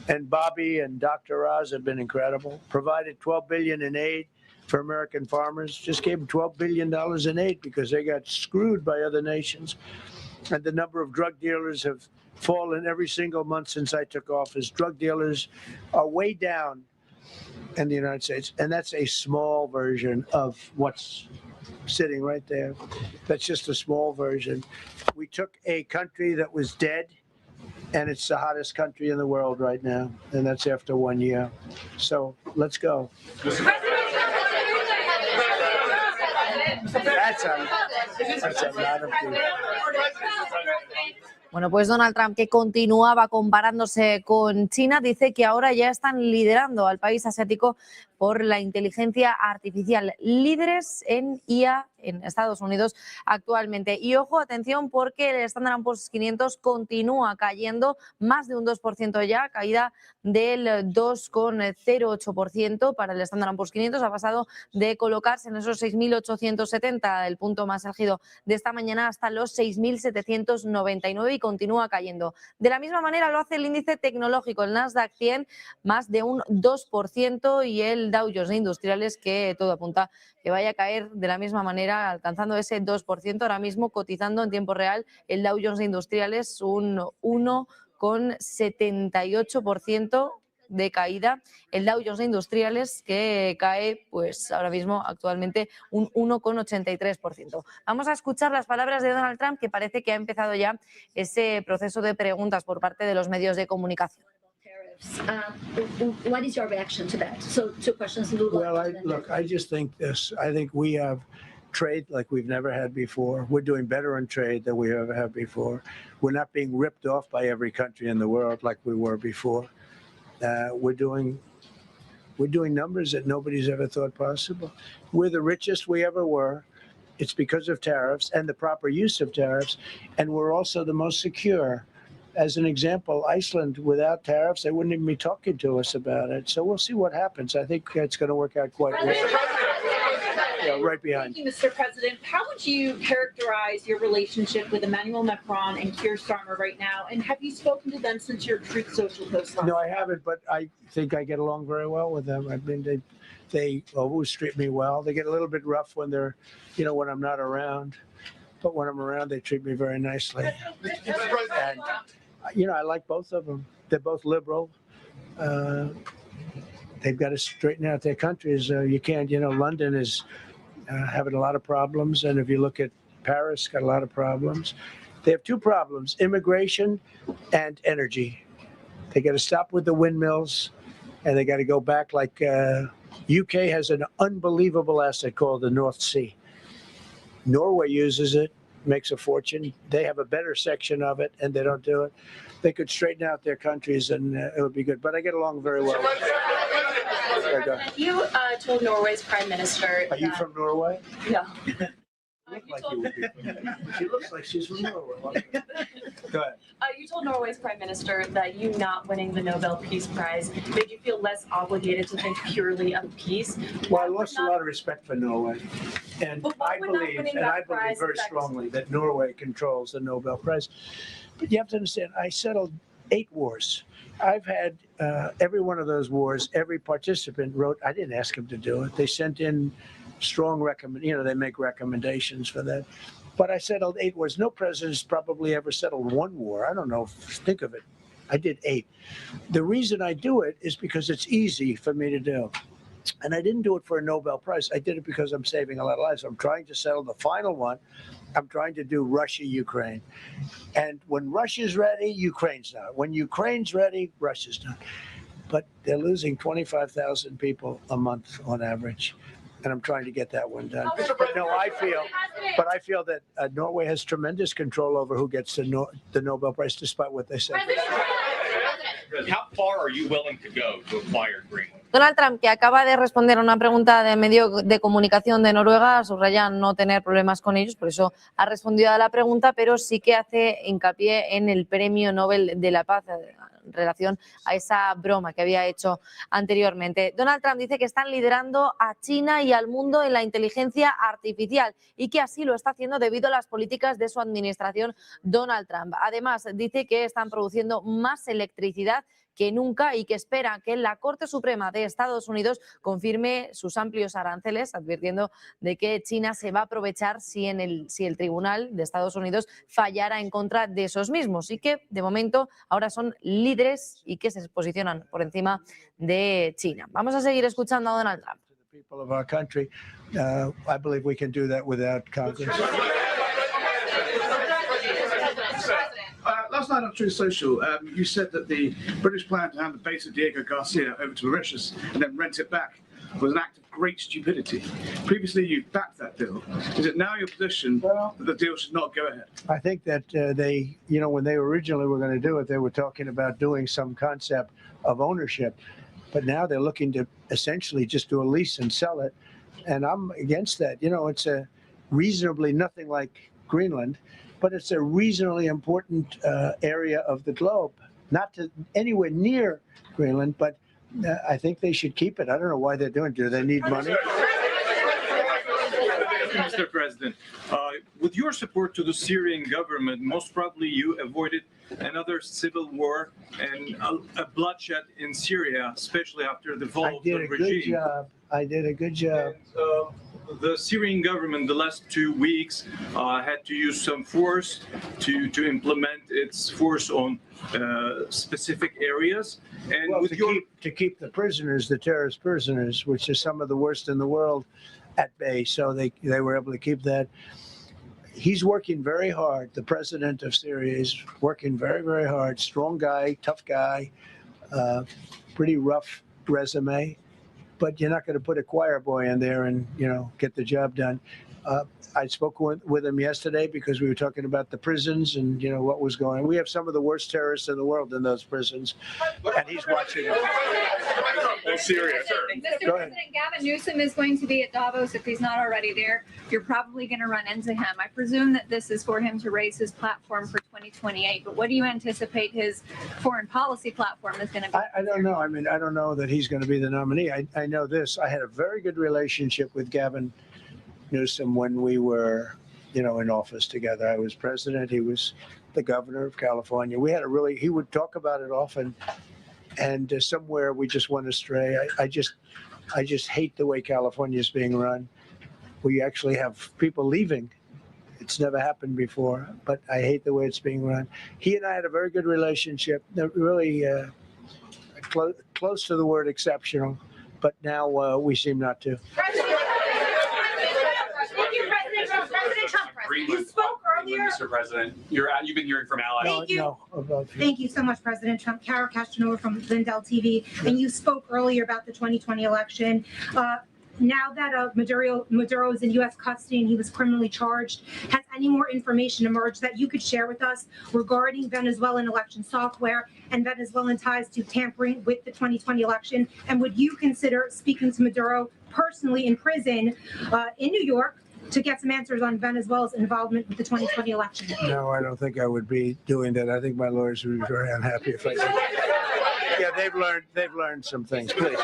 And Bobby and Dr. Oz have been incredible. Provided $12 billion in aid for American farmers. Just gave them $12 billion in aid because they got screwed by other nations. And the number of drug dealers have fallen every single month since I took office. Drug dealers are way down in the United States, and that's a small version of what's sitting right there. That's just a small version. We took a country that was dead, and it's the hottest country in the world right now, and that's after 1 year. So let's go. That's a lot of people. Bueno, pues Donald Trump, que continuaba comparándose con China, dice que ahora ya están liderando al país asiático por la inteligencia artificial, líderes en IA en Estados Unidos actualmente. Y ojo, atención, porque el Standard & Poor's 500 continúa cayendo más de un 2% ya, caída del 2,08% para el Standard & Poor's 500. Ha pasado de colocarse en esos 6.870, el punto más álgido de esta mañana, hasta los 6.799 y continúa cayendo. De la misma manera lo hace el índice tecnológico, el Nasdaq 100, más de un 2%, y el Dow Jones de Industriales, que todo apunta que vaya a caer de la misma manera, alcanzando ese 2%, ahora mismo cotizando en tiempo real el Dow Jones de Industriales un 1,78% de caída. El Dow Jones de Industriales, que cae pues ahora mismo actualmente un 1,83%. Vamos a escuchar las palabras de Donald Trump, que parece que ha empezado ya ese proceso de preguntas por parte de los medios de comunicación. What is your reaction to that? So two questions. Well, I just think this. I think we have trade like we've never had before. We're doing better in trade than we ever have before. We're not being ripped off by every country in the world like we were before. We're doing numbers that nobody's ever thought possible. We're the richest we ever were. It's because of tariffs and the proper use of tariffs, and we're also the most secure. As an example, Iceland, without tariffs, they wouldn't even be talking to us about it. So we'll see what happens. I think it's going to work out quite well. Yeah, right behind. Thank you, Mr. President. How would you characterize your relationship with Emmanuel Macron and Keir Starmer right now? And have you spoken to them since your Truth Social post? No, I haven't, but I think I get along very well with them. I mean, they always treat me well. They get a little bit rough when they're, when I'm not around. But when I'm around, they treat me very nicely. And, I like both of them. They're both liberal. They've got to straighten out their countries. You can't, London is having a lot of problems. And if you look at Paris, got a lot of problems. They have two problems, immigration and energy. They got to stop with the windmills, and they got to go back like UK has an unbelievable asset called the North Sea. Norway uses it, makes a fortune. They have a better section of it, and they don't do it. They could straighten out their countries, and it would be good. But I get along very well. You told Norway's prime minister. Are you from Norway? No. Like you would be. She looks like she's from Norway. Go ahead. You told Norway's prime minister that you not winning the Nobel Peace Prize made you feel less obligated to think purely of peace. Well, I lost a lot of respect for Norway, and I believe very strongly that Norway controls the Nobel Prize. But you have to understand, I settled 8 wars. I've had every one of those wars. Every participant wrote. I didn't ask them to do it. They sent in strong they make recommendations for that. But I settled 8 wars. No president's probably ever settled 1 war. I don't know. Think of it. I did 8. The reason I do it is because it's easy for me to do. And I didn't do it for a Nobel Prize. I did it because I'm saving a lot of lives. I'm trying to settle the final one. I'm trying to do Russia, Ukraine. And when Russia's ready, Ukraine's not. When Ukraine's ready, Russia's not. But they're losing 25,000 people a month on average. And I'm trying to get that one done. But no, I feel that Norway has tremendous control over who gets the Nobel Prize, despite what they say. How far are you willing to go to acquire Greenland? Donald Trump, que acaba de responder a una pregunta de medio de comunicación de Noruega, subraya no tener problemas con ellos, por eso ha respondido a la pregunta, pero sí que hace hincapié en el Premio Nobel de la Paz en relación a esa broma que había hecho anteriormente. Donald Trump dice que están liderando a China y al mundo en la inteligencia artificial y que así lo está haciendo debido a las políticas de su administración Donald Trump. Además, dice que están produciendo más electricidad que nunca y que espera que la Corte Suprema de Estados Unidos confirme sus amplios aranceles, advirtiendo de que China se va a aprovechar si el Tribunal de Estados Unidos fallara en contra de esos mismos y que de momento ahora son líderes y que se posicionan por encima de China. Vamos a seguir escuchando a Donald Trump. Last night on Truth Social, you said that the British plan to hand the base of Diego Garcia over to Mauritius and then rent it back was an act of great stupidity. Previously, you backed that deal. Is it now your position that the deal should not go ahead? I think that when they originally were going to do it, they were talking about doing some concept of ownership. But now they're looking to essentially just do a lease and sell it. And I'm against that. It's a reasonably nothing like Greenland, but it's a reasonably important area of the globe. Not to anywhere near Greenland, but I think they should keep it. I don't know why they're doing it. Do they need money? Mr. President, with your support to the Syrian government, most probably you avoided another civil war and a bloodshed in Syria, especially after the fall of the regime. I did a good job. And, the Syrian government the last 2 weeks had to use some force to implement its force on specific areas. And well, to keep the prisoners, the terrorist prisoners, which are some of the worst in the world, at bay. So they were able to keep that. He's working very hard. The president of Syria is working very, very hard. Strong guy, tough guy, pretty rough resume. But you're not going to put a choir boy in there and, get the job done. I spoke with him yesterday because we were talking about the prisons and, what was going on. We have some of the worst terrorists in the world in those prisons, and he's watching them. Syria. Mr. President, Gavin Newsom is going to be at Davos if he's not already there. You're probably going to run into him. I presume that this is for him to raise his platform for 2028, but what do you anticipate his foreign policy platform is going to be? I don't know. I mean, I don't know that he's going to be the nominee. I know this. I had a very good relationship with Gavin Newsom when we were, in office together. I was president. He was the governor of California. We had he would talk about it often. And somewhere we just went astray. I just hate the way California is being run. We actually have people leaving. It's never happened before, but I hate the way it's being run. He and I had a very good relationship, really close to the word exceptional, but now we seem not to. Mr. President. You've been hearing from allies. Thank you so much, President Trump. Cara Castanova from Lindell TV. And you spoke earlier about the 2020 election. Now that Maduro is in U.S. custody and he was criminally charged, has any more information emerged that you could share with us regarding Venezuelan election software and Venezuelan ties to tampering with the 2020 election? And would you consider speaking to Maduro personally in prison in New York to get some answers on Venezuela's involvement with the 2020 election? No, I don't think I would be doing that. I think my lawyers would be very unhappy if I did. Yeah, they've learned some things. Please.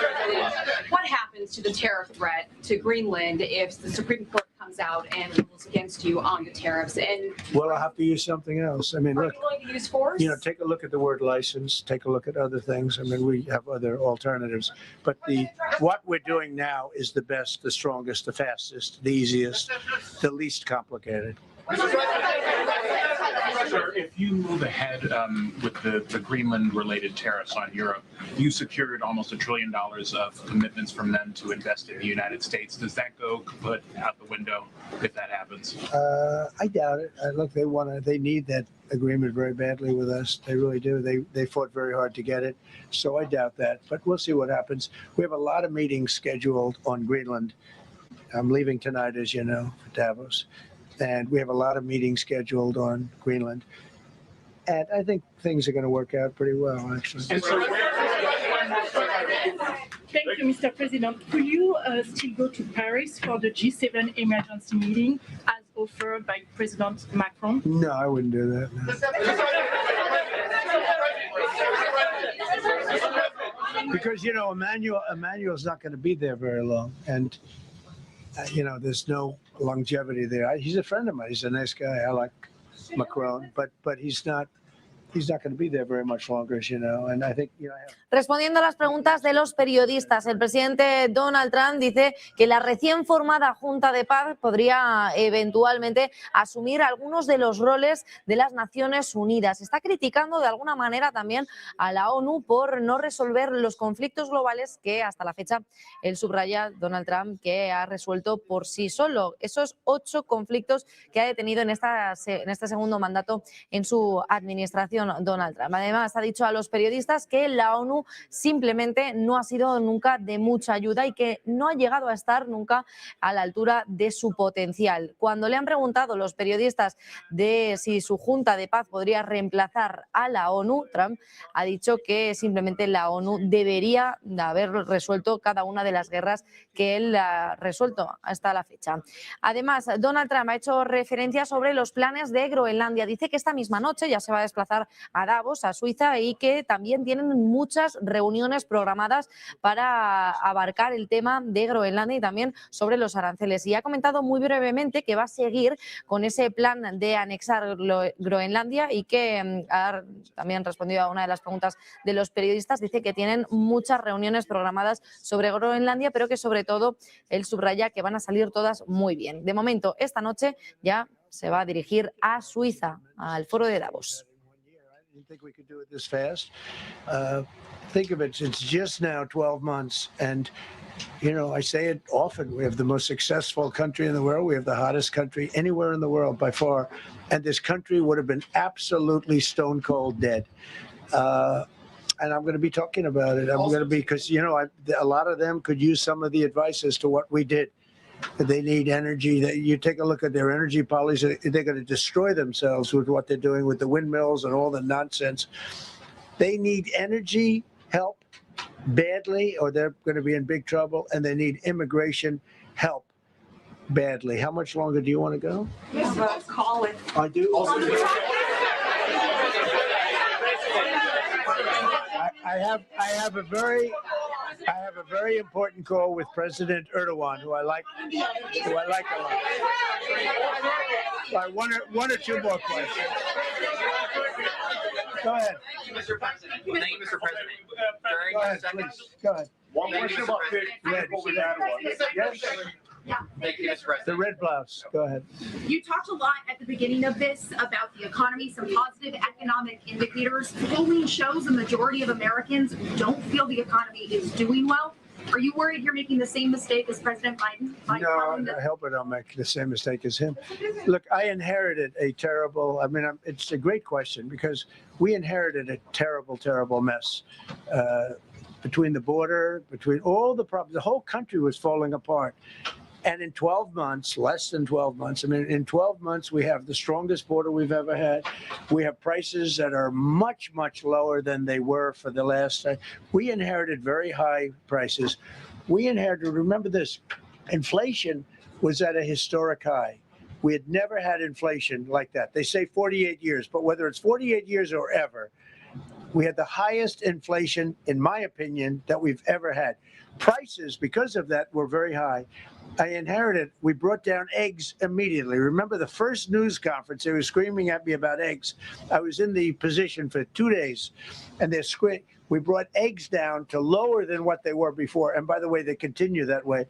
What happens to the tariff threat to Greenland if the Supreme Court comes out and rules against you on the tariffs? And well, I'll have to use something else. I mean, are look, you going to use force? you know, take a look at the word license. Take a look at other things. I mean, we have other alternatives. But what we're doing now is the best, the strongest, the fastest, the easiest, the least complicated. Sir, if you move ahead with the Greenland-related tariffs on Europe, you secured almost $1 trillion of commitments from them to invest in the United States. Does that go kaput out the window if that happens? I doubt it. Look, they need that agreement very badly with us. They really do. They fought very hard to get it. So I doubt that. But we'll see what happens. We have a lot of meetings scheduled on Greenland. I'm leaving tonight, as you know, for Davos. And we have a lot of meetings scheduled on Greenland. And I think things are going to work out pretty well, actually. Thank you, Mr. President. Will you still go to Paris for the G7 emergency meeting as offered by President Macron? No, I wouldn't do that. No. Because, you know, Emmanuel's not going to be there very long. And you know, there's no longevity there. He's a friend of mine. He's a nice guy. I like Macron, but he's not going to be there very much longer, as you know. And I think, you know, Respondiendo a las preguntas de los periodistas, el presidente Donald Trump dice que la recién formada Junta de Paz podría eventualmente asumir algunos de los roles de las Naciones Unidas. Está criticando de alguna manera también a la ONU por no resolver los conflictos globales que hasta la fecha él subraya, Donald Trump, que ha resuelto por sí solo. Esos 8 conflictos que ha detenido en este segundo mandato en su administración Donald Trump. Además, ha dicho a los periodistas que la ONU simplemente no ha sido nunca de mucha ayuda y que no ha llegado a estar nunca a la altura de su potencial. Cuando le han preguntado los periodistas de si su Junta de Paz podría reemplazar a la ONU, Trump ha dicho que simplemente la ONU debería haber resuelto cada una de las guerras que él ha resuelto hasta la fecha. Además, Donald Trump ha hecho referencia sobre los planes de Groenlandia. Dice que esta misma noche ya se va a desplazar a Davos, a Suiza, y que también tienen muchas reuniones programadas para abarcar el tema de Groenlandia y también sobre los aranceles. Y ha comentado muy brevemente que va a seguir con ese plan de anexar Groenlandia y que ha también respondido a una de las preguntas de los periodistas. Dice que tienen muchas reuniones programadas sobre Groenlandia, pero que sobre todo él subraya que van a salir todas muy bien. De momento, esta noche ya se va a dirigir a Suiza, al foro de Davos. I didn't think we could do it this fast. Think of it, it's just now 12 months. And, you know, I say it often, we have the most successful country in the world. We have the hottest country anywhere in the world by far. And this country would have been absolutely stone cold dead. And I'm going to be talking about it. I'm going to be, because, you know, a lot of them could use some of the advice as to what we did. They need energy. You take a look at their energy policy, they're going to destroy themselves with what they're doing with the windmills and all the nonsense. They need energy help badly, or they're going to be in big trouble, and they need immigration help badly. How much longer do you want to go? Call it. I do. I have a very important call with President Erdogan, who I like a lot. Well, one or two more questions. Go ahead. Thank you, Mr. President. Thank you, Mr. President. Go ahead, please. Go ahead. One question about Thank you, Mr. President. The red blouse. Go ahead. You talked a lot at the beginning of this about the economy, some positive economic indicators. Polling shows a majority of Americans don't feel the economy is doing well. Are you worried you're making the same mistake as President Biden? No, I hope I don't make the same mistake as him. Look, I inherited a terrible, it's a great question because we inherited a terrible, terrible mess. Between the border, between all the problems, the whole country was falling apart. And in 12 months, less than 12 months, in 12 months, we have the strongest border we've ever had. We have prices that are much, much lower than they were for the last time. We inherited very high prices. We inherited, remember this, inflation was at a historic high. We had never had inflation like that. They say 48 years, but whether it's 48 years or ever, we had the highest inflation, in my opinion, that we've ever had. Prices, because of that, were very high. I inherited, we brought down eggs immediately. Remember the first news conference, they were screaming at me about eggs. I was in the position for 2 days, and we brought eggs down to lower than what they were before. And by the way, they continue that way.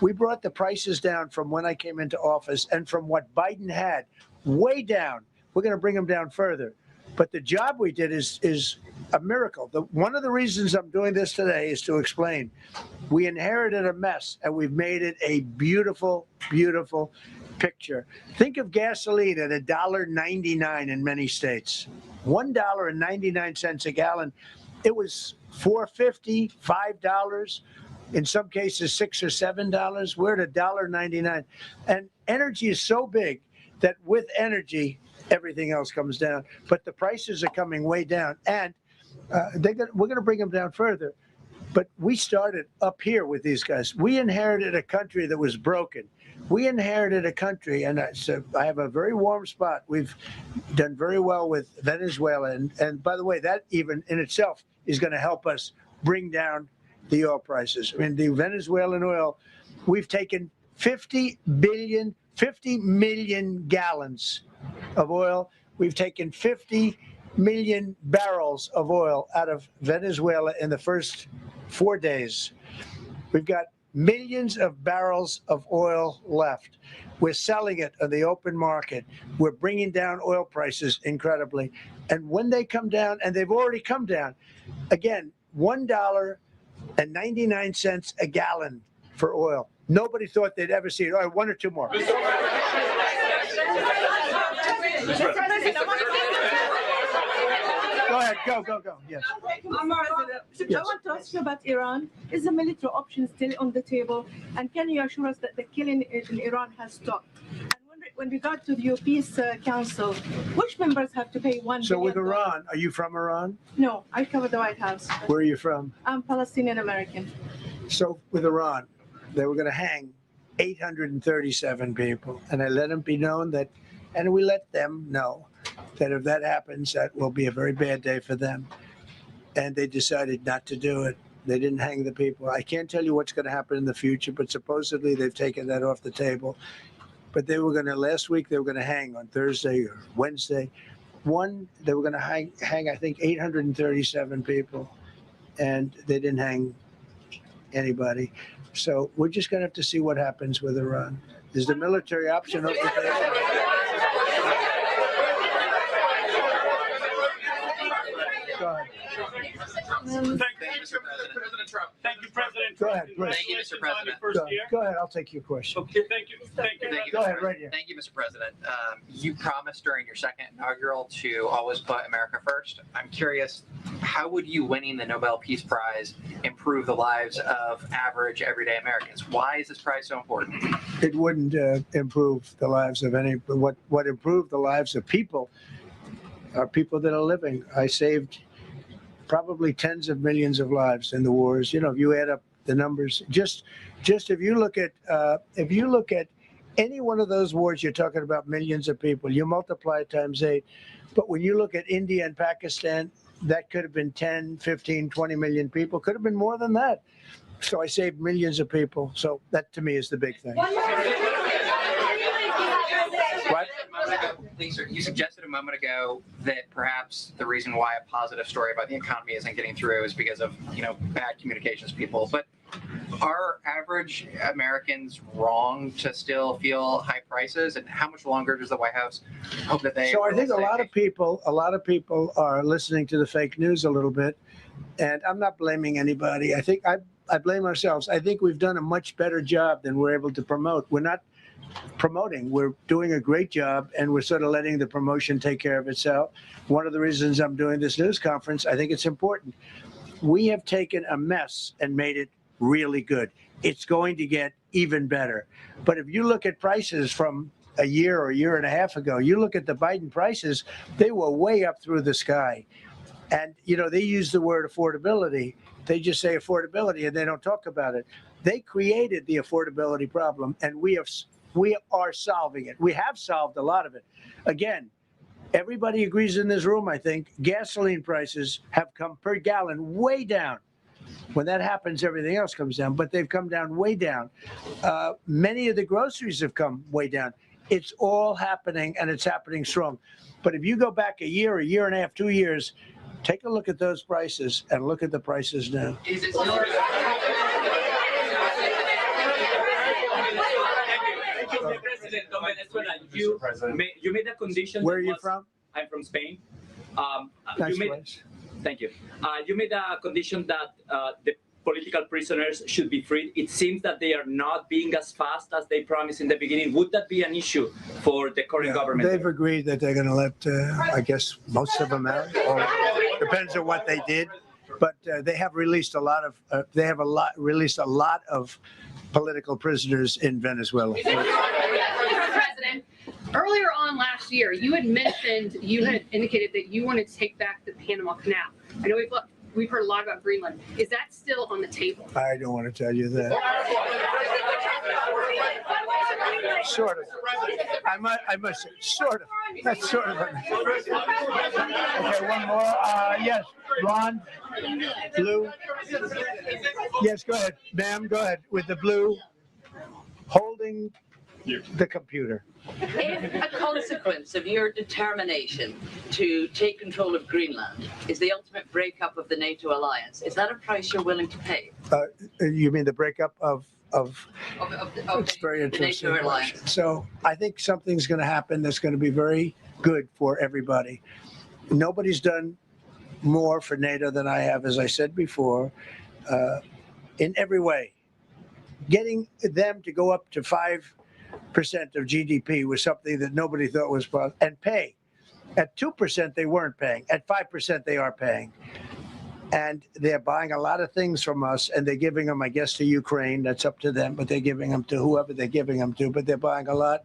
We brought the prices down from when I came into office and from what Biden had, way down. We're going to bring them down further. But the job we did is a miracle. One of the reasons I'm doing this today is to explain. We inherited a mess, and we've made it a beautiful, beautiful picture. Think of gasoline at $1.99 in many states. $1.99 a gallon. It was $4.50, $5, in some cases $6 or $7. We're at $1.99. And energy is so big that with energy, everything else comes down. But the prices are coming way down. And we're going to bring them down further. But we started up here with these guys. We inherited a country that was broken. We inherited a country, and I have a very warm spot. We've done very well with Venezuela. And by the way, that even in itself is going to help us bring down the oil prices. The Venezuelan oil, we've taken 50 million gallons of oil. We've taken 50 million barrels of oil out of Venezuela in the first 4 days. We've got millions of barrels of oil left. We're selling it on the open market. We're bringing down oil prices incredibly. And when they come down, and they've already come down, again, $1.99 a gallon for oil. Nobody thought they'd ever see it. All right, one or two more. Go ahead, go. Yes. I want to ask you about Iran. Is the military option still on the table? And can you assure us that the killing in Iran has stopped? And when regard to the Peace Council, which members have to pay $1 billion? So with Iran, are you from Iran? No, I cover the White House. Where are you from? I'm Palestinian American. So with Iran, they were going to hang 837 people. And I let them be known that, and we let them know that if that happens, that will be a very bad day for them. And they decided not to do it. They didn't hang the people. I can't tell you what's going to happen in the future, but supposedly they've taken that off the table. But they were going to, last week, they were going to hang on Thursday or Wednesday. They were going to hang, I think, 837 people. And they didn't hang anybody. So we're just going to have to see what happens with Iran. Is the military option off the table? Go ahead. Thank you, Mr. President Trump. Thank you, President Go Trump. ahead, please. Thank you, Mr. President. Go ahead, I'll take your question. Okay, thank you. Go ahead, right here. Thank you, Mr. President. You promised during your second inaugural to always put America first. I'm curious, how would you winning the Nobel Peace Prize improve the lives of average, everyday Americans? Why is this prize so important? It wouldn't improve the lives of any. What improved the lives of people are people that are living. I saved probably tens of millions of lives in the wars. You know, if you add up the numbers, just if you look at any one of those wars, you're talking about millions of people. You multiply it times 8. But when you look at India and Pakistan, that could have been 10, 15, 20 million people. Could have been more than that. So I saved millions of people. So that to me is the big thing. What? You suggested a moment ago that perhaps the reason why a positive story about the economy isn't getting through is because of, bad communications people. But are average Americans wrong to still feel high prices? And how much longer does the White House hope that they? So I think a lot of people are listening to the fake news a little bit, and I'm not blaming anybody. I think I blame ourselves. I think we've done a much better job than we're able to promote. We're not promoting. We're doing a great job, and we're sort of letting the promotion take care of itself. One of the reasons I'm doing this news conference, I think it's important. We have taken a mess and made it really good. It's going to get even better. But if you look at prices from a year or a year and a half ago, you look at the Biden prices, they were way up through the sky. And, you know, they use the word affordability. They just say affordability and they don't talk about it. They created the affordability problem, and we are solving it. We have solved a lot of it. Again, everybody agrees in this room, I think, gasoline prices have come per gallon way down. When that happens, everything else comes down, but they've come down way down. Many of the groceries have come way down. It's all happening, and it's happening strong. But if you go back a year and a half, 2 years, take a look at those prices and look at the prices now. You made a condition. Where are you from? I'm from Spain. Nice place. Thank you. You made a condition that the political prisoners should be freed. It seems that they are not being as fast as they promised in the beginning. Would that be an issue for the current government? They've agreed that they're going to let, I guess, most of them out. Or depends on what they did. But they have released a lot of. Released a lot of political prisoners in Venezuela. President, earlier on last year, you had indicated that you wanted to take back the Panama Canal. I know we've heard a lot about Greenland. Is that still on the table? I don't want to tell you that. Sort of. I must say, sort of. That's sort of. Okay, one more. Yes, blonde, blue. Yes, go ahead, ma'am. Go ahead with the blue, holding the computer. If a consequence of your determination to take control of Greenland is the ultimate breakup of the NATO alliance, is that a price you're willing to pay? You mean the breakup of it's very interesting. So I think something's going to happen that's going to be very good for everybody. Nobody's done more for NATO than I have, as I said before, in every way. Getting them to go up to 5% of GDP was something that nobody thought was possible, and pay. At 2%, they weren't paying. At 5%, they are paying. And they're buying a lot of things from us, and they're giving them, I guess, to Ukraine. That's up to them, but they're giving them to whoever they're giving them to, but they're buying a lot.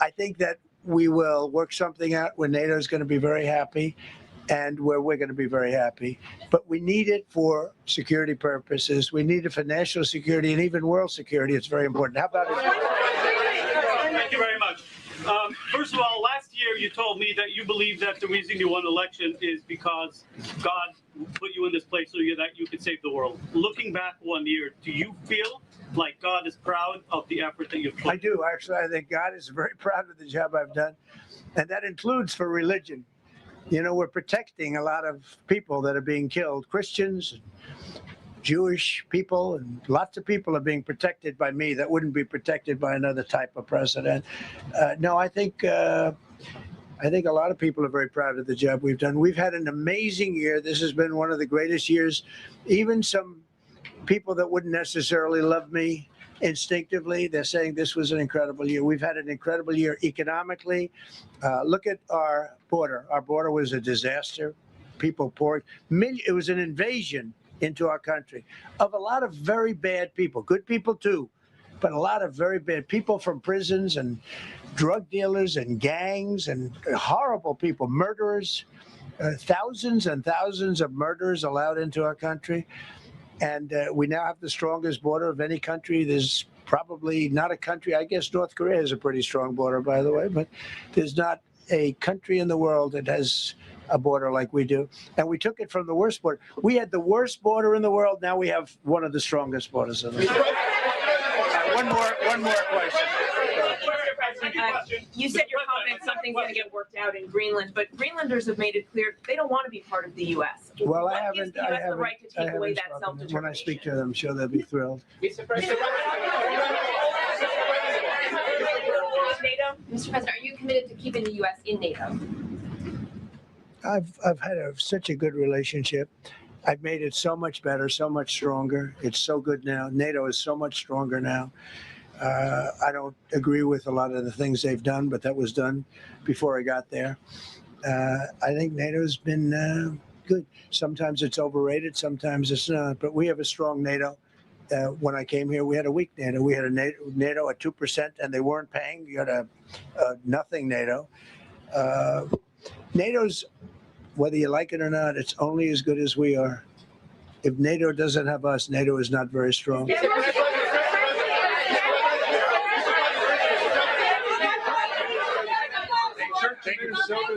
I think that we will work something out where NATO is going to be very happy and where we're going to be very happy. But we need it for security purposes. We need it for national security and even world security. It's very important. How about it? Thank you very much. First of all, last year you told me that you believe that the reason you won the election is because God put you in this place so that you could save the world. Looking back 1 year, do you feel like God is proud of the effort that you've put? I do, actually. I think God is very proud of the job I've done. And that includes for religion. You know, we're protecting a lot of people that are being killed, Christians, Jewish people, and lots of people are being protected by me that wouldn't be protected by another type of president. No, I think a lot of people are very proud of the job we've done. We've had an amazing year. This has been one of the greatest years. Even some people that wouldn't necessarily love me instinctively, they're saying this was an incredible year. We've had an incredible year economically. Look at our border. Our border was a disaster. People poured. It was an invasion into our country of a lot of very bad people, good people too, but a lot of very bad people from prisons and drug dealers and gangs and horrible people, murderers, thousands and thousands of murderers allowed into our country. And we now have the strongest border of any country. There's probably not a country, I guess North Korea has a pretty strong border, by the way, but there's not a country in the world that has a border like we do. And we took it from the worst border. We had the worst border in the world. Now we have one of the strongest borders in the world. One more question. You said you're confident something's going to get worked out in Greenland, but Greenlanders have made it clear they don't want to be part of the U.S. Well, I haven't. The U.S. the right to take away that self-determination? When I speak to them, I'm sure they'll be thrilled. Mr. President, are you committed to keeping the U.S. in NATO? I've had such a good relationship. I've made it so much better, so much stronger. It's so good now. NATO is so much stronger now. I don't agree with a lot of the things they've done, but that was done before I got there. I think NATO's been good. Sometimes it's overrated, sometimes it's not, but we have a strong NATO. When I came here, we had a weak NATO. We had a NATO at 2%, and they weren't paying. You had a nothing NATO. NATO's, whether you like it or not, it's only as good as we are. If NATO doesn't have us, NATO is not very strong.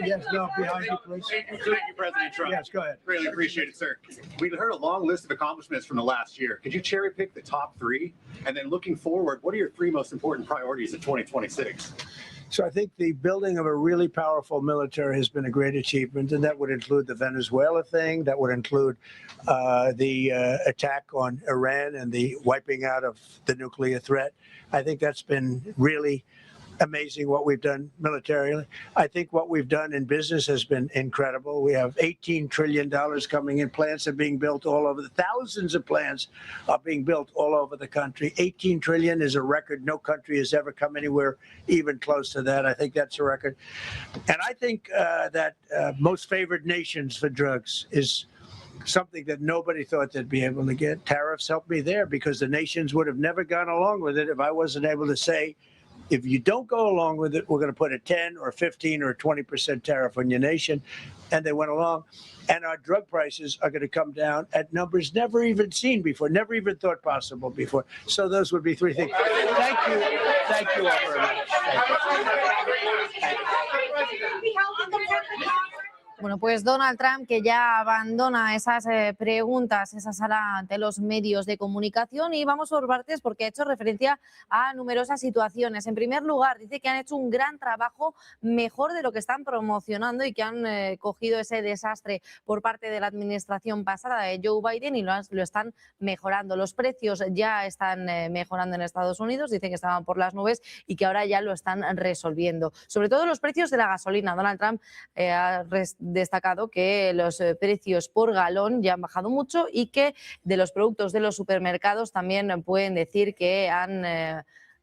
Yes, no, behind you, please. Thank you, President Trump. Yes, go ahead. Really appreciate it, sir. We heard a long list of accomplishments from the last year. Could you cherry pick the top 3? And then looking forward, what are your 3 most important priorities in 2026? So I think the building of a really powerful military has been a great achievement, and that would include the Venezuela thing. That would include the attack on Iran and the wiping out of the nuclear threat. I think that's been really amazing what we've done militarily. I think what we've done in business has been incredible. We have $18 trillion coming in. Plants are being built all over. Thousands of plants are being built all over the country. 18 trillion is a record. No country has ever come anywhere even close to that. I think that's a record. And I think that most favored nations for drugs is something that nobody thought they'd be able to get. Tariffs helped me there because the nations would have never gone along with it if I wasn't able to say, if you don't go along with it, we're going to put a 10 or 15 or 20% tariff on your nation. And they went along. And our drug prices are going to come down at numbers never even seen before, never even thought possible before. So those would be 3 things. Thank you. Thank you all very much. Bueno, pues Donald Trump, que ya abandona esas preguntas, esa sala ante los medios de comunicación, y vamos por partes porque ha hecho referencia a numerosas situaciones. En primer lugar, dice que han hecho un gran trabajo, mejor de lo que están promocionando, y que han cogido ese desastre por parte de la administración pasada de Joe Biden y lo están mejorando. Los precios ya están mejorando en Estados Unidos, dice que estaban por las nubes y que ahora ya lo están resolviendo. Sobre todo los precios de la gasolina. Donald Trump ha destacado que los precios por galón ya han bajado mucho y que de los productos de los supermercados también pueden decir que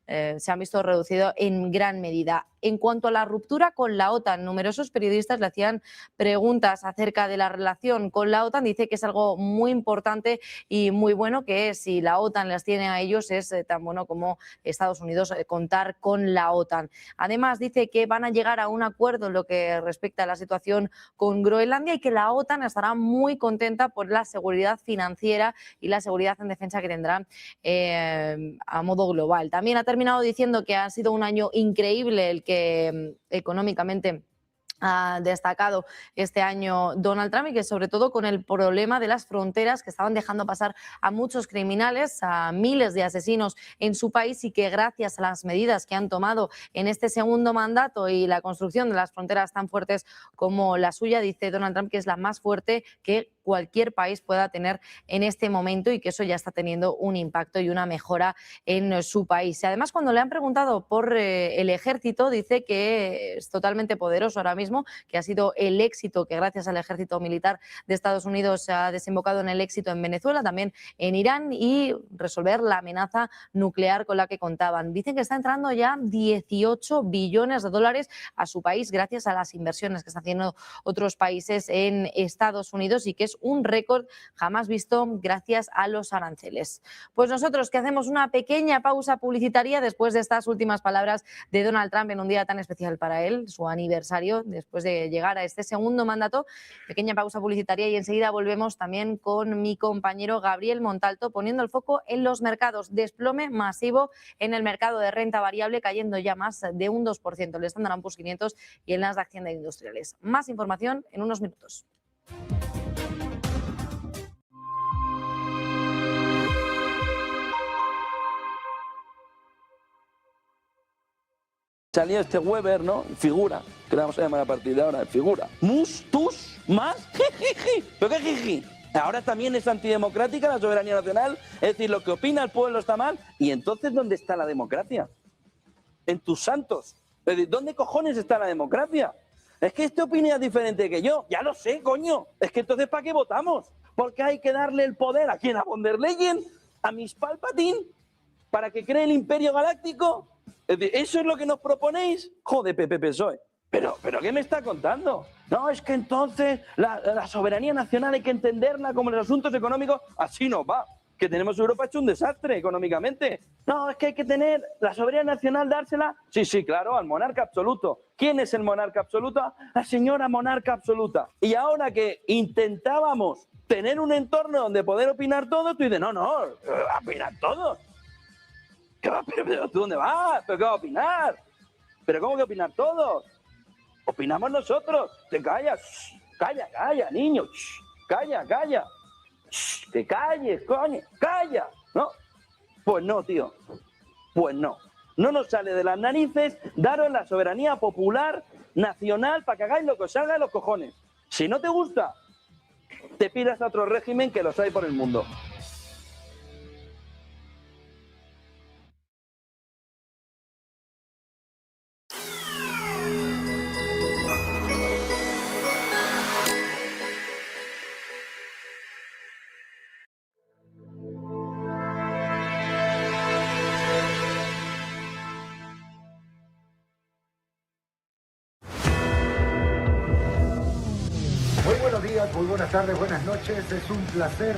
se han visto reducidos en gran medida. En cuanto a la ruptura con la OTAN, numerosos periodistas le hacían preguntas acerca de la relación con la OTAN. Dice que es algo muy importante y muy bueno, que si la OTAN las tiene a ellos es tan bueno como Estados Unidos contar con la OTAN. Además, dice que van a llegar a un acuerdo en lo que respecta a la situación con Groenlandia y que la OTAN estará muy contenta por la seguridad financiera y la seguridad en defensa que tendrá a modo global. También ha terminado diciendo que ha sido un año increíble el que económicamente ha destacado este año Donald Trump, y que sobre todo con el problema de las fronteras que estaban dejando pasar a muchos criminales, a miles de asesinos en su país, y que gracias a las medidas que han tomado en este segundo mandato y la construcción de las fronteras tan fuertes como la suya, dice Donald Trump que es la más fuerte que cualquier país pueda tener en este momento, y que eso ya está teniendo un impacto y una mejora en su país. Y además, cuando le han preguntado por el ejército, dice que es totalmente poderoso ahora mismo, que ha sido el éxito que gracias al ejército militar de Estados Unidos ha desembocado en el éxito en Venezuela, también en Irán, y resolver la amenaza nuclear con la que contaban. Dicen que está entrando ya 18 billones de dólares a su país gracias a las inversiones que están haciendo otros países en Estados Unidos, y que es un récord jamás visto gracias a los aranceles. Pues nosotros que hacemos una pequeña pausa publicitaria después de estas últimas palabras de Donald Trump en un día tan especial para él, su aniversario, después de llegar a este segundo mandato. Pequeña pausa publicitaria y enseguida volvemos también con mi compañero Gabriel Montalto, poniendo el foco en los mercados. Desplome masivo en el mercado de renta variable, cayendo ya más de un 2%, el Standard & Poor's 500 y el Nasdaq 100 de industriales. Más información en unos minutos. Salía este Weber, ¿no? Figura, que le vamos a llamar a partir de ahora, figura. Mus, tus, más, jijiji. ¿Pero qué jiji? Ahora también es antidemocrática la soberanía nacional, es decir, lo que opina el pueblo está mal. ¿Y entonces dónde está la democracia? En tus santos. Es decir, ¿dónde cojones está la democracia? Es que este opina diferente que yo. Ya lo sé, coño. Es que entonces ¿para qué votamos? Porque hay que darle el poder a quién, a von der Leyen, a Miss Palpatine, para que cree el imperio galáctico. Es decir, ¿eso es lo que nos proponéis? Joder, PP PSOE. ¿Pero qué me está contando? No, es que entonces la soberanía nacional hay que entenderla como los asuntos económicos. Así no va. Que tenemos Europa hecho un desastre económicamente. No, es que hay que tener la soberanía nacional, dársela. Sí, sí, claro, al monarca absoluto. ¿Quién es el monarca absoluto? La señora monarca absoluta. Y ahora que intentábamos tener un entorno donde poder opinar todos, tú dices, no, opinar todos. ¿Pero tú dónde vas? ¿Pero qué vas a opinar? ¿Pero cómo que opinar todos? Opinamos nosotros. Te callas. Calla, niño. Calla. Que calles, coño. Calla. ¿No? Pues no, tío. Pues no. No nos sale de las narices daros la soberanía popular nacional para que hagáis lo que os salga de los cojones. Si no te gusta, te pidas a otro régimen que los hay por el mundo. Muy buenos días, muy buenas tardes, buenas noches. Es un placer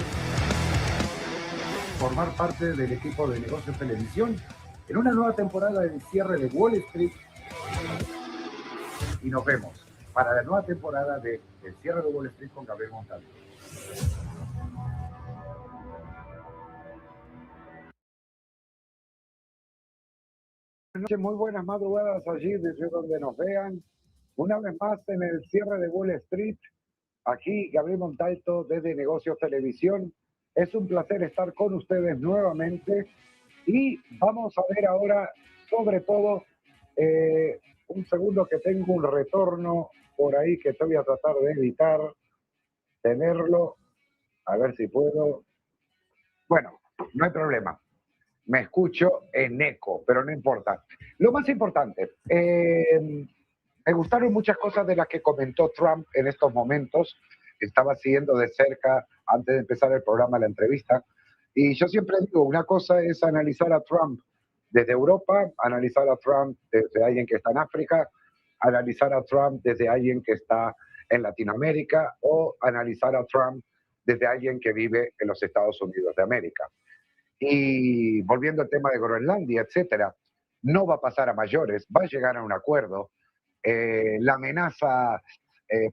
formar parte del equipo de Negocios Televisión en una nueva temporada del cierre de Wall Street. Y nos vemos para la nueva temporada del cierre de Wall Street con Gabriel Montalvo. Buenas noches, muy buenas madrugadas allí desde donde nos vean. Una vez más en el cierre de Wall Street. Aquí Gabriel Montalto desde Negocios Televisión. Es un placer estar con ustedes nuevamente y vamos a ver ahora, sobre todo, un segundo que tengo un retorno por ahí que voy a tratar de evitar tenerlo. A ver si puedo. Bueno, no hay problema. Me escucho en eco, pero no importa. Lo más importante, me gustaron muchas cosas de las que comentó Trump en estos momentos. Estaba siguiendo de cerca, antes de empezar el programa, la entrevista. Y yo siempre digo, una cosa es analizar a Trump desde Europa, analizar a Trump desde alguien que está en África, analizar a Trump desde alguien que está en Latinoamérica o analizar a Trump desde alguien que vive en los Estados Unidos de América. Y volviendo al tema de Groenlandia, etcétera, no va a pasar a mayores, va a llegar a un acuerdo. La amenaza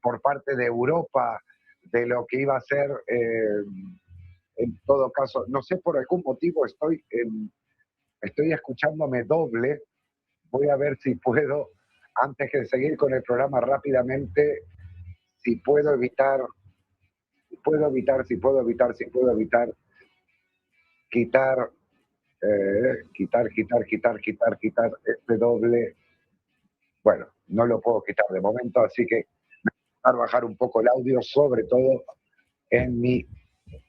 por parte de Europa de lo que iba a ser, en todo caso, no sé, por algún motivo estoy escuchándome doble. Voy a ver si puedo, antes de seguir con el programa rápidamente, si puedo evitar quitar este doble. Bueno, no lo puedo quitar de momento, así que voy a bajar un poco el audio, sobre todo en mi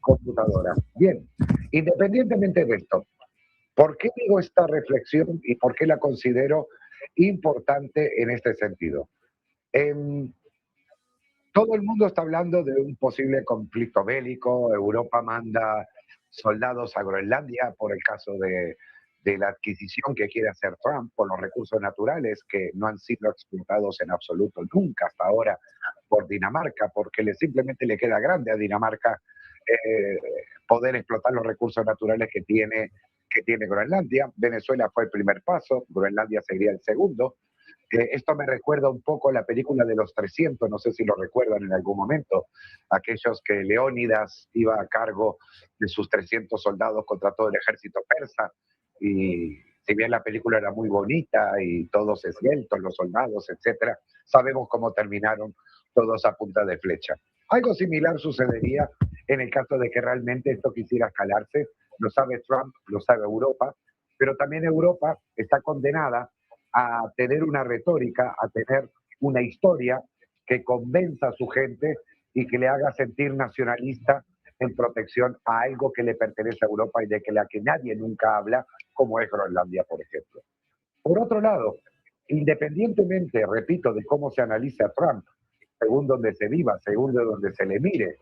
computadora. Bien, independientemente de esto, ¿por qué digo esta reflexión y por qué la considero importante en este sentido? Todo el mundo está hablando de un posible conflicto bélico. Europa manda soldados a Groenlandia por el caso de la adquisición que quiere hacer Trump por los recursos naturales que no han sido explotados en absoluto nunca hasta ahora por Dinamarca, porque simplemente le queda grande a Dinamarca poder explotar los recursos naturales que tiene Groenlandia. Venezuela fue el primer paso, Groenlandia sería el segundo. Esto me recuerda un poco a la película de los 300, no sé si lo recuerdan en algún momento, aquellos que Leónidas iba a cargo de sus 300 soldados contra todo el ejército persa, y si bien la película era muy bonita y todos esbeltos, los soldados, etcétera, sabemos cómo terminaron todos a punta de flecha. Algo similar sucedería en el caso de que realmente esto quisiera escalarse. Lo sabe Trump, lo sabe Europa, pero también Europa está condenada a tener una retórica, a tener una historia que convenza a su gente y que le haga sentir nacionalista en protección a algo que le pertenece a Europa y de la que nadie nunca habla, como es Groenlandia, por ejemplo. Por otro lado, independientemente, repito, de cómo se analice a Trump, según donde se viva, según de donde se le mire,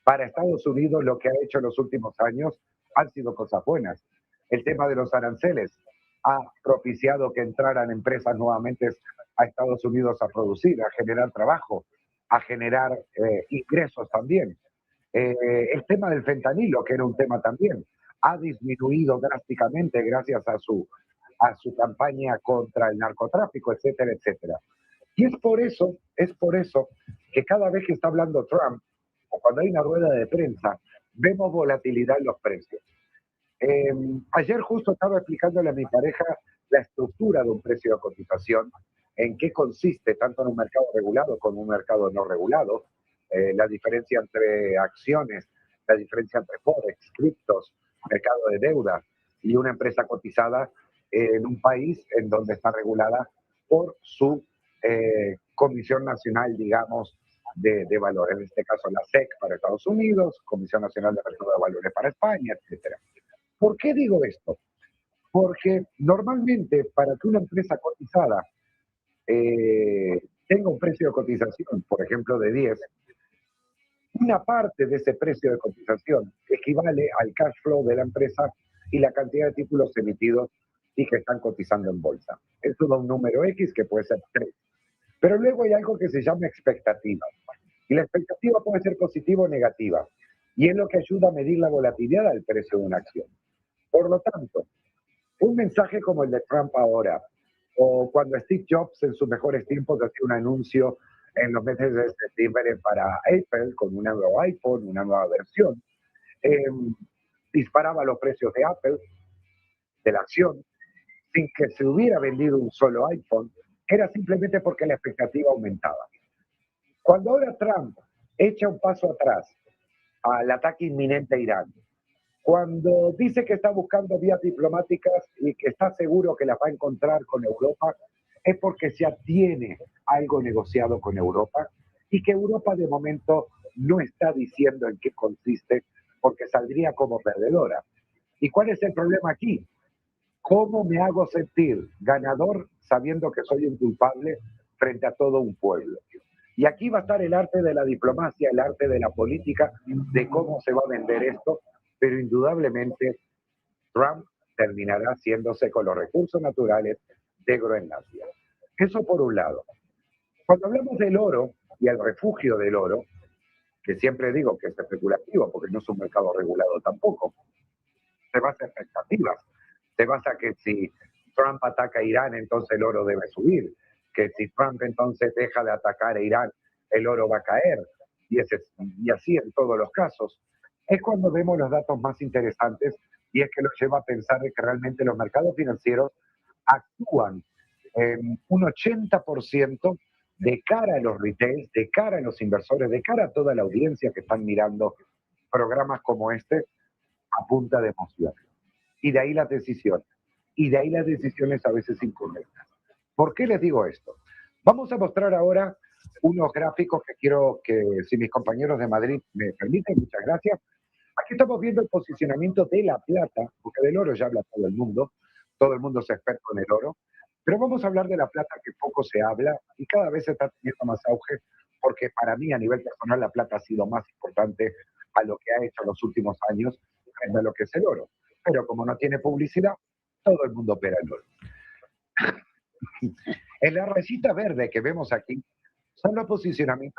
para Estados Unidos lo que ha hecho en los últimos años han sido cosas buenas. El tema de los aranceles ha propiciado que entraran empresas nuevamente a Estados Unidos a producir, a generar trabajo, a generar ingresos también. El tema del fentanilo, que era un tema también, ha disminuido drásticamente gracias a su campaña contra el narcotráfico, etcétera, etcétera. Y es por eso que cada vez que está hablando Trump, o cuando hay una rueda de prensa, vemos volatilidad en los precios. Ayer justo estaba explicándole a mi pareja la estructura de un precio de cotización, en qué consiste tanto en un mercado regulado como un mercado no regulado, la diferencia entre acciones, la diferencia entre forex, criptos, mercado de deuda y una empresa cotizada en un país en donde está regulada por su Comisión Nacional, digamos, de Valores, en este caso la SEC para Estados Unidos, Comisión Nacional de Mercado de Valores para España, etcétera. ¿Por qué digo esto? Porque normalmente para que una empresa cotizada tenga un precio de cotización, por ejemplo, de 10, una parte de ese precio de cotización equivale al cash flow de la empresa y la cantidad de títulos emitidos y que están cotizando en bolsa. Eso da un número X que puede ser 3. Pero luego hay algo que se llama expectativa. Y la expectativa puede ser positiva o negativa. Y es lo que ayuda a medir la volatilidad del precio de una acción. Por lo tanto, un mensaje como el de Trump ahora, o cuando Steve Jobs en sus mejores tiempos hacía un anuncio en los meses de septiembre para Apple con un nuevo iPhone, una nueva versión, disparaba los precios de Apple, de la acción, sin que se hubiera vendido un solo iPhone, era simplemente porque la expectativa aumentaba. Cuando ahora Trump echa un paso atrás al ataque inminente a Irán, cuando dice que está buscando vías diplomáticas y que está seguro que las va a encontrar con Europa, es porque ya tiene algo negociado con Europa y que Europa de momento no está diciendo en qué consiste porque saldría como perdedora. ¿Y cuál es el problema aquí? ¿Cómo me hago sentir ganador sabiendo que soy un culpable frente a todo un pueblo? Y aquí va a estar el arte de la diplomacia, el arte de la política, de cómo se va a vender esto, pero indudablemente Trump terminará haciéndose con los recursos naturales de Groenlandia. Eso por un lado. Cuando hablamos del oro y el refugio del oro, que siempre digo que es especulativo porque no es un mercado regulado tampoco, se basa en expectativas. Se basa que si Trump ataca a Irán, entonces el oro debe subir, que si Trump entonces deja de atacar a Irán, el oro va a caer, y así en todos los casos. Es cuando vemos los datos más interesantes y es que los lleva a pensar de que realmente los mercados financieros actúan en un 80% de cara a los retails, de cara a los inversores, de cara a toda la audiencia que están mirando programas como este a punta de emoción. Y de ahí las decisiones. Y de ahí las decisiones a veces incorrectas. ¿Por qué les digo esto? Vamos a mostrar ahora unos gráficos que quiero que, si mis compañeros de Madrid me permiten, muchas gracias. Aquí estamos viendo el posicionamiento de la plata, porque del oro ya habla todo el mundo es experto en el oro, pero vamos a hablar de la plata que poco se habla y cada vez está teniendo más auge, porque para mí a nivel personal la plata ha sido más importante a lo que ha hecho en los últimos años frente a lo que es el oro. Pero como no tiene publicidad, todo el mundo opera el oro. En la rayita verde que vemos aquí son los posicionamientos